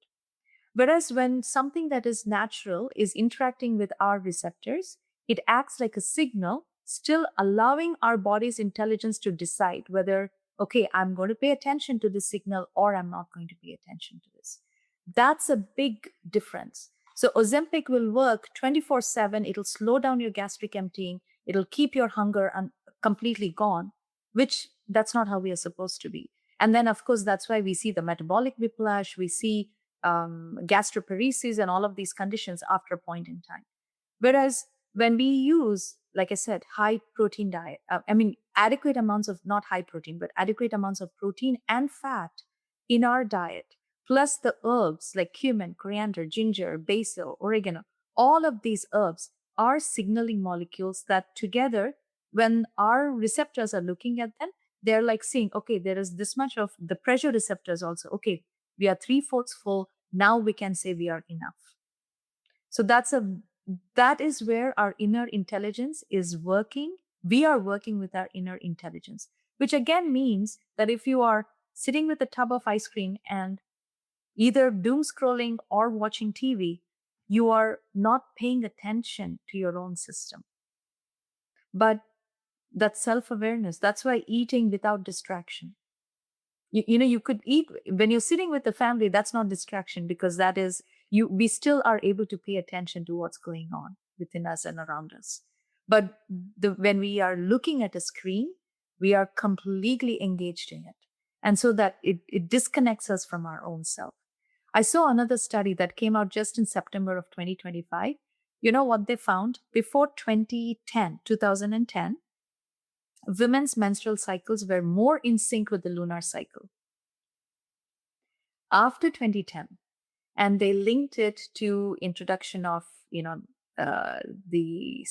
Whereas when something that is natural is interacting with our receptors, it acts like a signal still allowing our body's intelligence to decide whether, okay, I'm going to pay attention to this signal or I'm not going to pay attention to this. That's a big difference. So Ozempic will work 24/7. It'll slow down your gastric emptying. It'll keep your hunger completely gone, which that's not how we are supposed to be. And then, of course, that's why we see the metabolic whiplash, we see gastroparesis and all of these conditions after a point in time. Whereas when we use, like I said, high protein diet, adequate amounts of, not high protein, but adequate amounts of protein and fat in our diet, plus the herbs like cumin, coriander, ginger, basil, oregano, all of these herbs are signaling molecules that together, when our receptors are looking at them, they're like saying, okay, there is this much of the pressure receptors also. Okay, we are 3/4 full. Now we can say we are enough. So that is where our inner intelligence is working. We are working with our inner intelligence, which again means that if you are sitting with a tub of ice cream and either doom scrolling or watching TV, you are not paying attention to your own system. But that's self-awareness. That's why eating without distraction. You could eat when you're sitting with the family. That's not distraction, because that is we still are able to pay attention to what's going on within us and around us. But when we are looking at a screen, we are completely engaged in it. And so that it disconnects us from our own self. I saw another study that came out just in September of 2025. You know what they found? Before 2010, women's menstrual cycles were more in sync with the lunar cycle. After 2010, and they linked it to introduction of the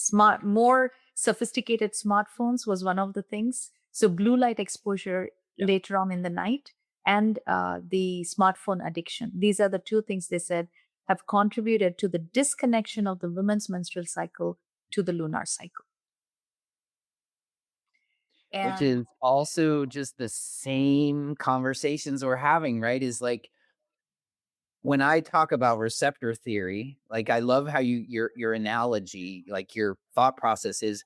more sophisticated smartphones was one of the things. So blue light exposure later on in the night, and the smartphone addiction. These are the two things they said have contributed to the disconnection of the women's menstrual cycle to the lunar cycle. Which is also just the same conversations we're having, right? Is like, when I talk about receptor theory, like, I love how your analogy, like your thought process is,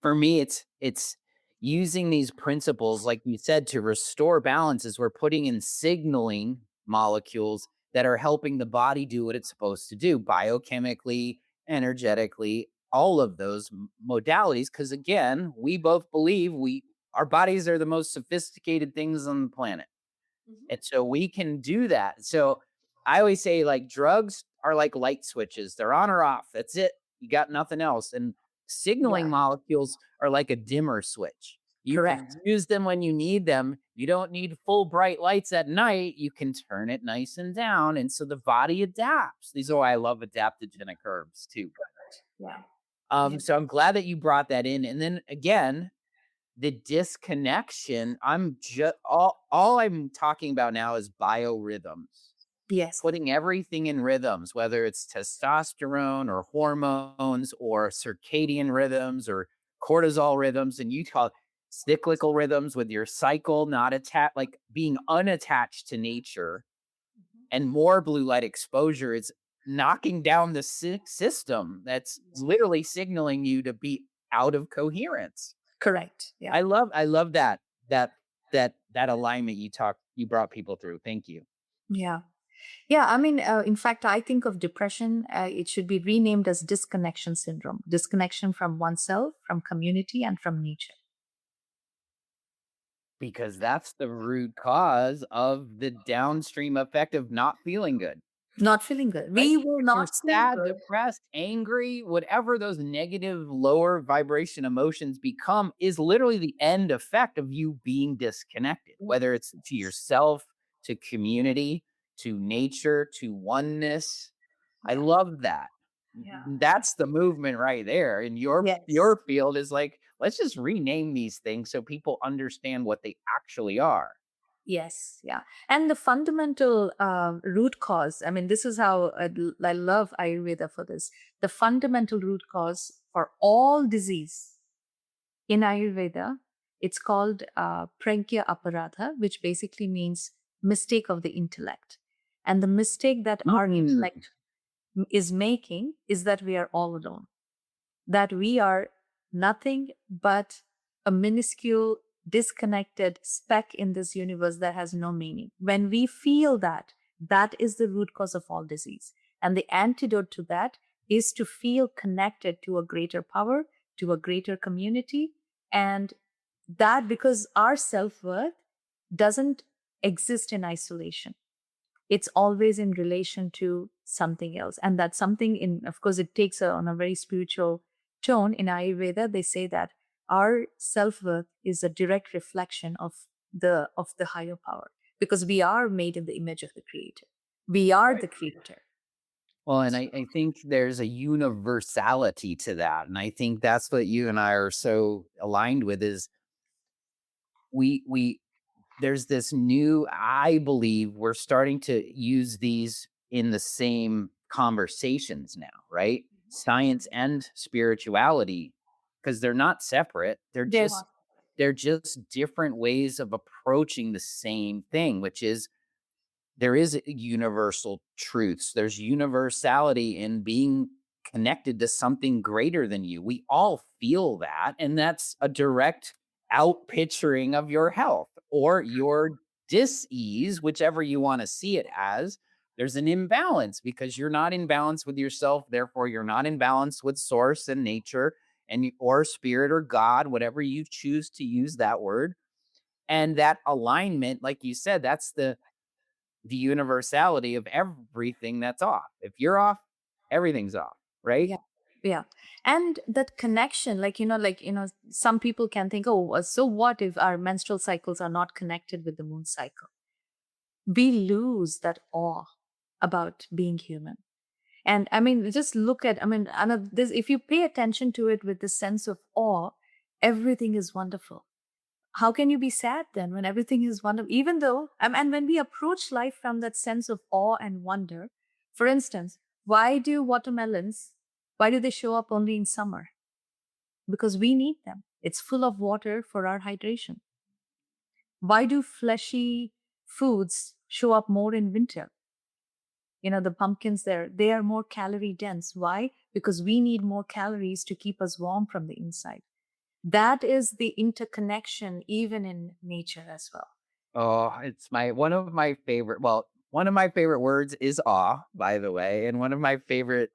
for me, it's using these principles, like you said, to restore balances. We're putting in signaling molecules that are helping the body do what it's supposed to do biochemically, energetically, all of those modalities. Because again, we both believe our bodies are the most sophisticated things on the planet. And so we can do that. So I always say, like, drugs are like light switches. They're on or off. That's it. You got nothing else. And signaling molecules are like a dimmer switch. You Correct. can use them when you need them. You don't need full bright lights at night. You can turn it nice and down. And so the body adapts. These are why I love adaptogenic herbs too. Yeah. So I'm glad that you brought that in. And then again, the disconnection, I'm just all I'm talking about now is biorhythms. Yes. Putting everything in rhythms, whether it's testosterone or hormones or circadian rhythms or cortisol rhythms, and you call it cyclical rhythms with your cycle, not attached, like being unattached to nature. And more blue light exposure is knocking down the system that's literally signaling you to be out of coherence. Correct. Yeah. I love that alignment you brought people through. Thank you. Yeah. Yeah. I mean, in fact, I think of depression, it should be renamed as disconnection syndrome, disconnection from oneself, from community, and from nature. Because that's the root cause of the downstream effect of not feeling good. Not feeling good. Right? We will If not you're feel sad, good. depressed, angry, whatever those negative, lower vibration emotions become, is literally the end effect of you being disconnected, whether it's to yourself, to community, to nature, to oneness. I love that. Yeah. That's the movement right there. And your field is like, let's just rename these things so people understand what they actually are. Yes, yeah. And the fundamental root cause, I mean, this is how I love Ayurveda for this. The fundamental root cause for all disease in Ayurveda, it's called pragya aparadha, which basically means mistake of the intellect. And the mistake that our intellect is making is that we are all alone, that we are nothing but a minuscule, disconnected speck in this universe that has no meaning. When we feel that, that is the root cause of all disease. And the antidote to that is to feel connected to a greater power, to a greater community. And that because our self worth doesn't exist in isolation, it's always in relation to something else. And that something, in of course it takes on a very spiritual tone. In Ayurveda they say that our self-worth is a direct reflection of the higher power, because we are made in the image of the creator. We are Right. the creator. Well, and I think there's a universality to that. And I think that's what you and I are so aligned with is we there's this new, I believe we're starting to use these in the same conversations now, right? Science and spirituality, because they're not separate. They want. They're just different ways of approaching the same thing, which is there is universal truths. There's universality in being connected to something greater than you. We all feel that. And that's a direct out picturing of your health or your dis-ease, whichever you want to see it as. There's an imbalance because you're not in balance with yourself. Therefore, you're not in balance with source and nature and or spirit or God, whatever you choose to use that word. And that alignment, like you said, that's the universality of everything that's off. If you're off, everything's off, right? Yeah. Yeah. And that connection, some people can think, oh, so what if our menstrual cycles are not connected with the moon cycle? We lose that awe about being human. And I mean, just look at, I mean, this, if you pay attention to it with this sense of awe, everything is wonderful. How can you be sad then when everything is wonderful? Even though, and when we approach life from that sense of awe and wonder, for instance, why do they show up only in summer? Because we need them. It's full of water for our hydration. Why do fleshy foods show up more in winter? The pumpkins there, they are more calorie dense. Why? Because we need more calories to keep us warm from the inside. That is the interconnection even in nature as well. Oh, it's one of my favorite. Well, one of my favorite words is awe, by the way, and one of my favorite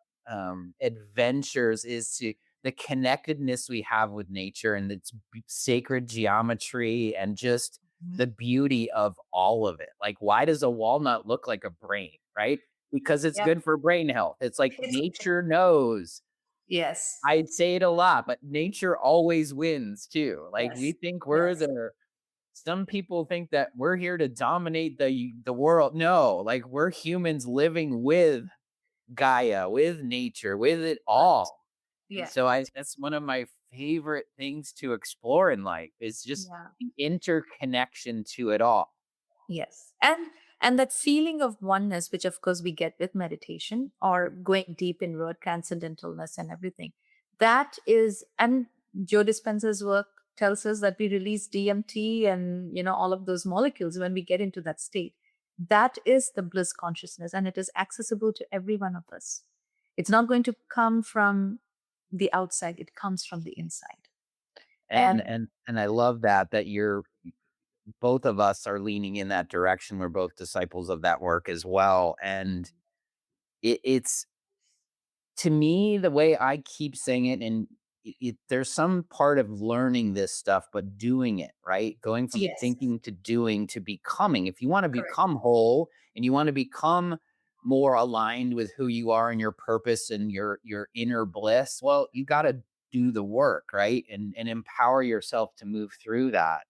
adventures is to the connectedness we have with nature and its sacred geometry and just the beauty of all of it. Like, why does a walnut look like a brain, right? Because it's Yeah. good for brain health. It's like nature knows. Yes. I'd say it a lot, but nature always wins too. Like we Yes. think we're some people think that we're here to dominate the world. No, like we're humans living with Gaia, with nature, with it all. And Yeah. so that's one of my favorite things to explore in life is just Yeah. the interconnection to it all. Yes. And that feeling of oneness, which of course we get with meditation or going deep inward, transcendentalness and everything. That is, and Joe Dispenza's work tells us that we release DMT and all of those molecules when we get into that state. That is the bliss consciousness, and it is accessible to every one of us. It's not going to come from the outside, it comes from the inside. And I love that you're both of us are leaning in that direction. We're both disciples of that work as well. And it's to me, the way I keep saying it, and there's some part of learning this stuff, but doing it, right? Going from Yes. thinking to doing to becoming. If you want to Correct. become whole and you want to become more aligned with who you are and your purpose and your inner bliss, well, you got to do the work, right? And empower yourself to move through that.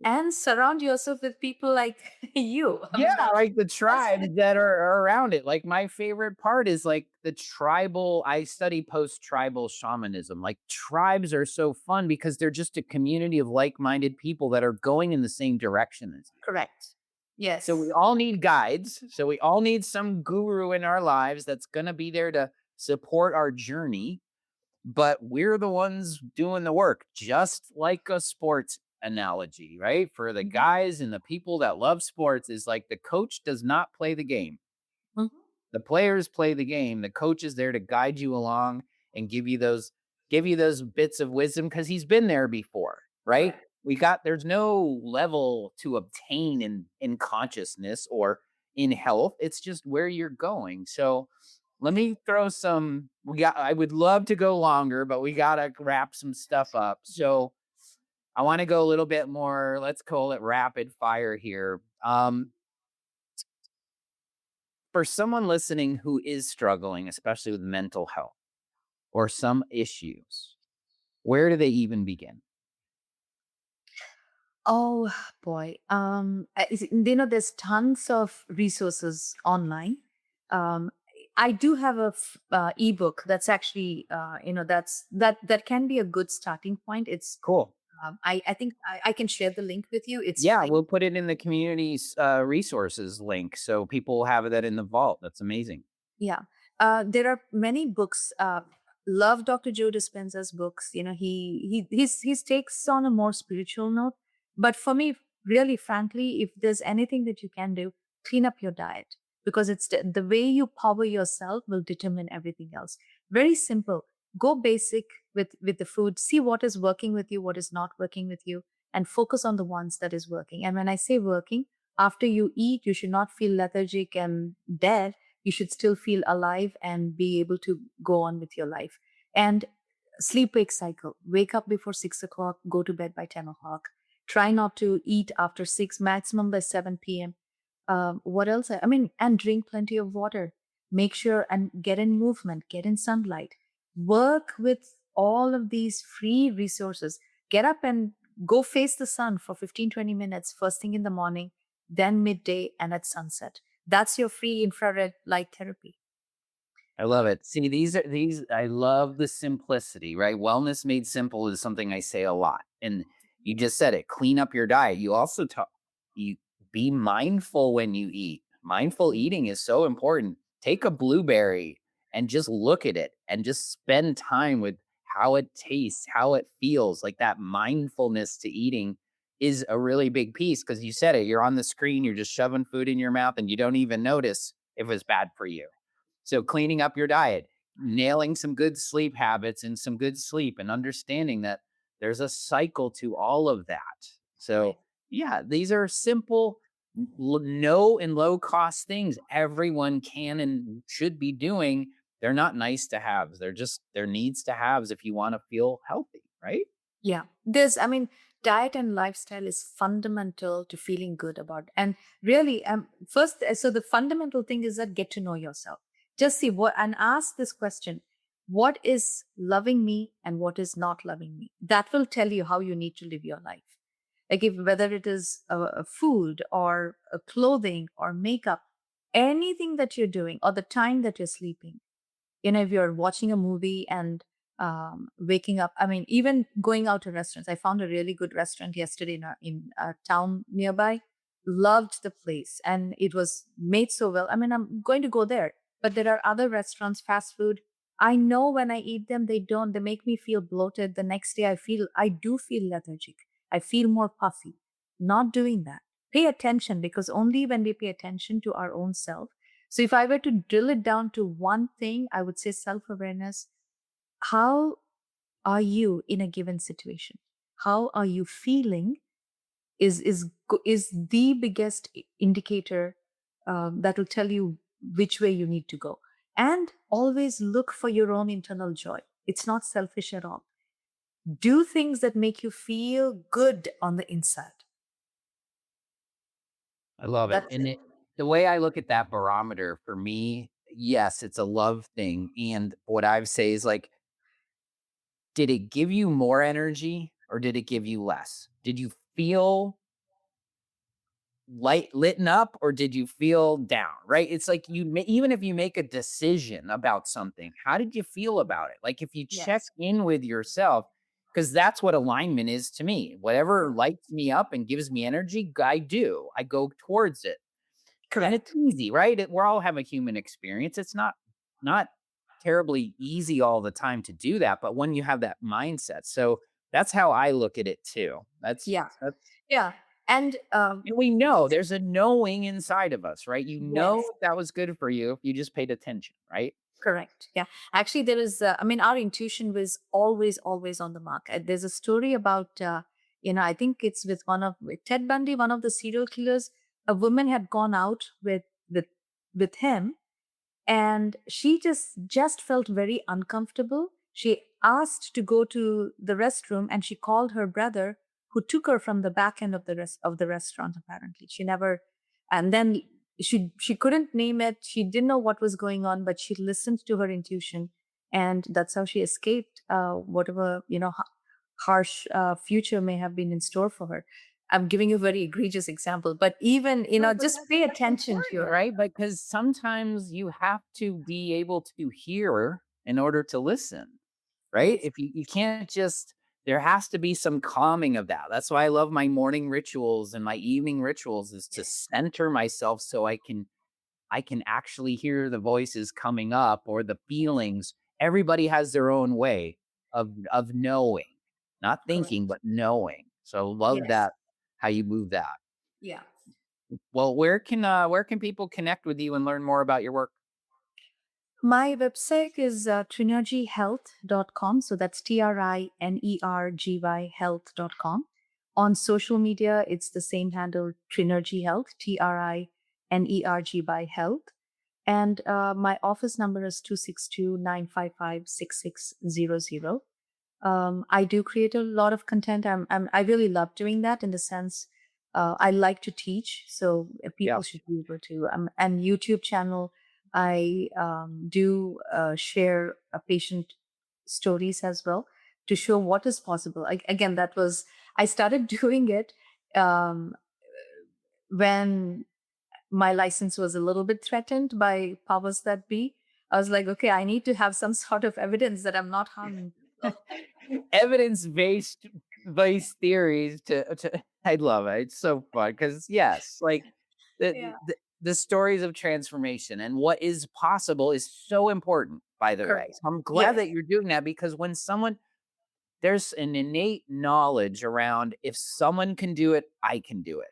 And surround yourself with people like you. Yeah, like the tribes that are around it. Like my favorite part is like the tribal. I study post-tribal shamanism. Like tribes are so fun because they're just a community of like-minded people that are going in the same direction as you. Correct. Yes. So we all need guides. So we all need some guru in our lives that's going to be there to support our journey. But we're the ones doing the work, just like a sports analogy, right? For the guys and the people that love sports is like the coach does not play the game. Mhm. The players play the game. The coach is there to guide you along and give you those give you those bits of wisdom because he's been there before, right? Correct. There's no level to obtain in consciousness or in health. It's just where you're going. So let me throw some, I would love to go longer, but we got to wrap some stuff up. So I want to go a little bit more, let's call it rapid fire here. For someone listening who is struggling, especially with mental health or some issues, where do they even begin? Oh boy. There's tons of resources online. Um, I do have a ebook that's actually, that can be a good starting point. It's, Cool. I think I can share the link with you. It's Yeah, free. we'll put it in the community's resources link so people have that in the vault. That's amazing. Yeah. There are many books. Love Dr. Joe Dispenza's books. He takes on a more spiritual note. But for me, really frankly, if there's anything that you can do, clean up your diet, because it's the way you power yourself will determine everything else. Very simple. Go basic with the food. See what is working with you, what is not working with you, and focus on the ones that is working. And when I say working, after you eat, you should not feel lethargic and dead. You should still feel alive and be able to go on with your life. And sleep wake cycle: wake up before 6 o'clock, go to bed by 10 o'clock. Try not to eat after 6, maximum by 7 p.m. What else? I mean, and drink plenty of water. Make sure and get in movement, get in sunlight. Work with all of these free resources. Get up and go face the sun for 15, 20 minutes, first thing in the morning, then midday, and at sunset. That's your free infrared light therapy. I love it. See, I love the simplicity, right? Wellness made simple is something I say a lot. And you just said it, clean up your diet. You also talk, you be mindful when you eat. Mindful eating is so important. Take a blueberry and just look at it and just spend time with how it tastes, how it feels. Like that mindfulness to eating is a really big piece because you said it. You're on the screen, you're just shoving food in your mouth and you don't even notice if it's bad for you. So cleaning up your diet, nailing some good sleep habits and some good sleep and understanding that there's a cycle to all of that. Right. So yeah, these are simple, no and low cost things everyone can and should be doing. They're not nice to haves. They're needs to haves if you want to feel healthy, right? Yeah. Diet and lifestyle is fundamental to feeling good about. And really, first, so the fundamental thing is that get to know yourself. Just see what, and ask this question: what is loving me and what is not loving me? That will tell you how you need to live your life. Like, if whether it is a food or a clothing or makeup, anything that you're doing, or the time that you're sleeping. If you're watching a movie and waking up, even going out to restaurants. I found a really good restaurant yesterday in a town nearby. Loved the place, and it was made so well. I'm going to go there. But there are other restaurants, fast food. I know when I eat them, they make me feel bloated. The next day, I do feel lethargic. I feel more puffy. Not doing that. Pay attention, because only when we pay attention to our own self. So if I were to drill it down to one thing, I would say self-awareness. How are you in a given situation? How are you feeling is the biggest indicator that will tell you which way you need to go. And always look for your own internal joy. It's not selfish at all. Do things that make you feel good on the inside. I love it. That's And it. the way I look at that barometer for me, yes, it's a love thing. And what I say is like, did it give you more energy or did it give you less? Did you feel litten up or did you feel down? Right? It's like even if you make a decision about something, how did you feel about it? Like if you check Yes. in with yourself, because that's what alignment is to me. Whatever Correct. lights me up and gives me energy, I do. I go towards it. And it's Correct. easy, right? We're all have a human experience. It's not terribly easy all the time to do that, but when you have that mindset. So that's how I look at it too. That's Yeah. that's Yeah. And And we know there's a knowing inside of us, right? You know yes, that was good for you if you just paid attention, right? correct. Yeah. Actually, there is, I mean, our intuition was always, always on the mark. There's a story about, I think it's with Ted Bundy, one of the serial killers. A woman had gone out with, with him, and she just felt very uncomfortable. She asked to go to the restroom, and she called her brother, who took her from the back end of the restaurant. Apparently, she never, and then she couldn't name it. She didn't know what was going on, but she listened to her intuition, and that's how she escaped whatever harsh future may have been in store for her. I'm giving you a very egregious example, but even No, but just pay that's attention to important, it. right? Because sometimes you have to be able to hear in order to listen, right? Yes. If you can't just there has to be some calming of that. That's why I love my morning rituals and my evening rituals is to Yes. center myself so I can actually hear the voices coming up or the feelings. Everybody has their own way of knowing, not thinking, Correct. but knowing. So love Yes. that how you move that. Yeah. Well, where can people connect with you and learn more about your work? My website is trinergyhealth.com. So that's Trinergy health.com. On social media, it's the same handle, Trinergy Health, Trinergy Health. And my office number is 262-955-6600. I do create a lot of content. I really love doing that in the sense I like to teach, so Yeah. people should be able to. And YouTube channel, I do share patient stories as well to show what is possible. Again, that was I started doing it um, when my license was a little bit threatened by powers that be. I was like, okay, I need to have some sort of evidence that I'm not harming. Evidence-based theories to I love it. It's so fun because yes, like Yeah. the stories of transformation and what is possible is so important, by the way. Correct. So I'm glad Yes, that you're doing that because when someone there's an innate knowledge around if someone can do it, I can do it.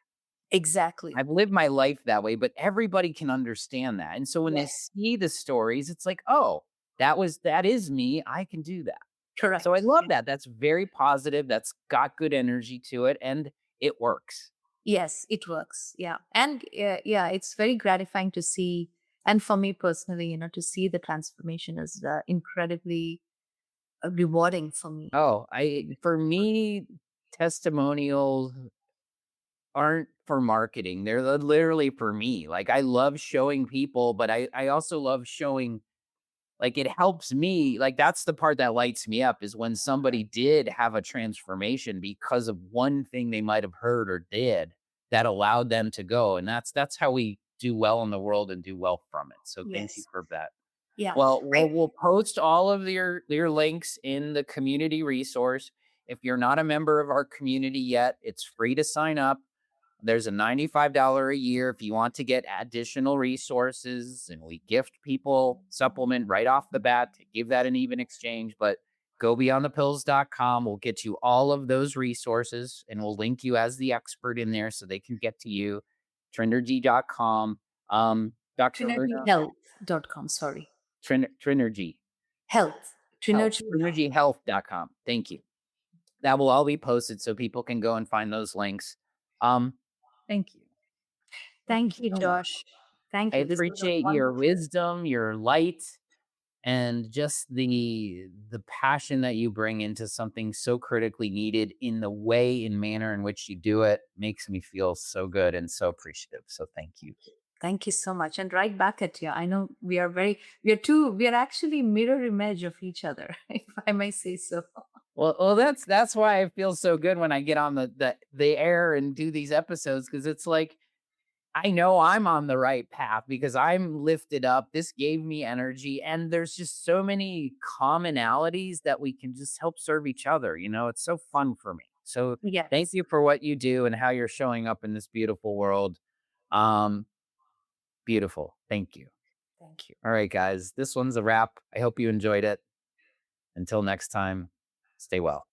exactly. I've lived my life that way, but everybody can understand that. And so when they Yes, see the stories, it's like, oh, that is me. I can do that. So I correct. love Yeah. that. That's very positive. That's got good energy to it and it works. Yes, it works. Yeah. And yeah, it's very gratifying to see. And for me personally, to see the transformation is incredibly rewarding for me. Oh, I for me testimonials aren't for marketing. They're literally for me. Like I love showing people, but I also love showing like, it helps me like, that's the part that lights me up is when somebody did have a transformation because of one thing they might have heard or did that allowed them to go, and that's how we do well in the world and do well from it, so thank you Yes. for that. Yeah. Well, we'll I, we'll post all of your links in the community resource. If you're not a member of our community yet, it's free to sign up. There's a $95 a year if you want to get additional resources, and we gift people supplement right off the bat to give that an even exchange. But go beyondthepills.com. We'll get you all of those resources and we'll link you as the expert in there so they can get to you. Trinergy.com. Dr. Aruna, trinergyhealth.com. Sorry. Trinergy Health. Health, Trinergy Health. trinergyhealth.com. Thank you. That will all be posted so people can go and find those links. Um, Thank you. Thank you Thank you, so much. Josh. I Thank you. This was a appreciate your wonderful. wisdom, your light, and just the passion that you bring into something so critically needed in the way and manner in which you do it makes me feel so good and so appreciative. So thank you. Thank you so much. And right back at you. I know we are actually mirror image of each other, if I may say so. Well, that's why I feel so good when I get on the air and do these episodes because it's like I know I'm on the right path because I'm lifted up. This gave me energy. And there's just so many commonalities that we can just help serve each other. It's so fun for me. So thank Yes. you for what you do and how you're showing up in this beautiful world. Um, Beautiful. Thank you. Thank you. All right, guys. This one's a wrap. I hope you enjoyed it. Until next time, stay well.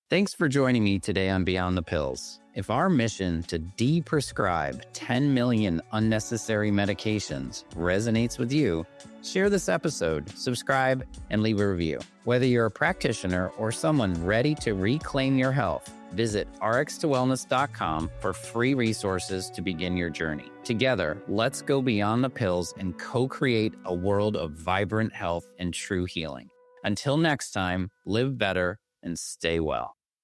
Thanks for joining me today on Beyond the Pills. If our mission to de-prescribe 10 million unnecessary medications resonates with you, share this episode, subscribe, and leave a review. Whether you're a practitioner or someone ready to reclaim your health, visit rx2wellness.com for free resources to begin your journey. Together, let's go beyond the pills and co-create a world of vibrant health and true healing. Until next time, live better and stay well.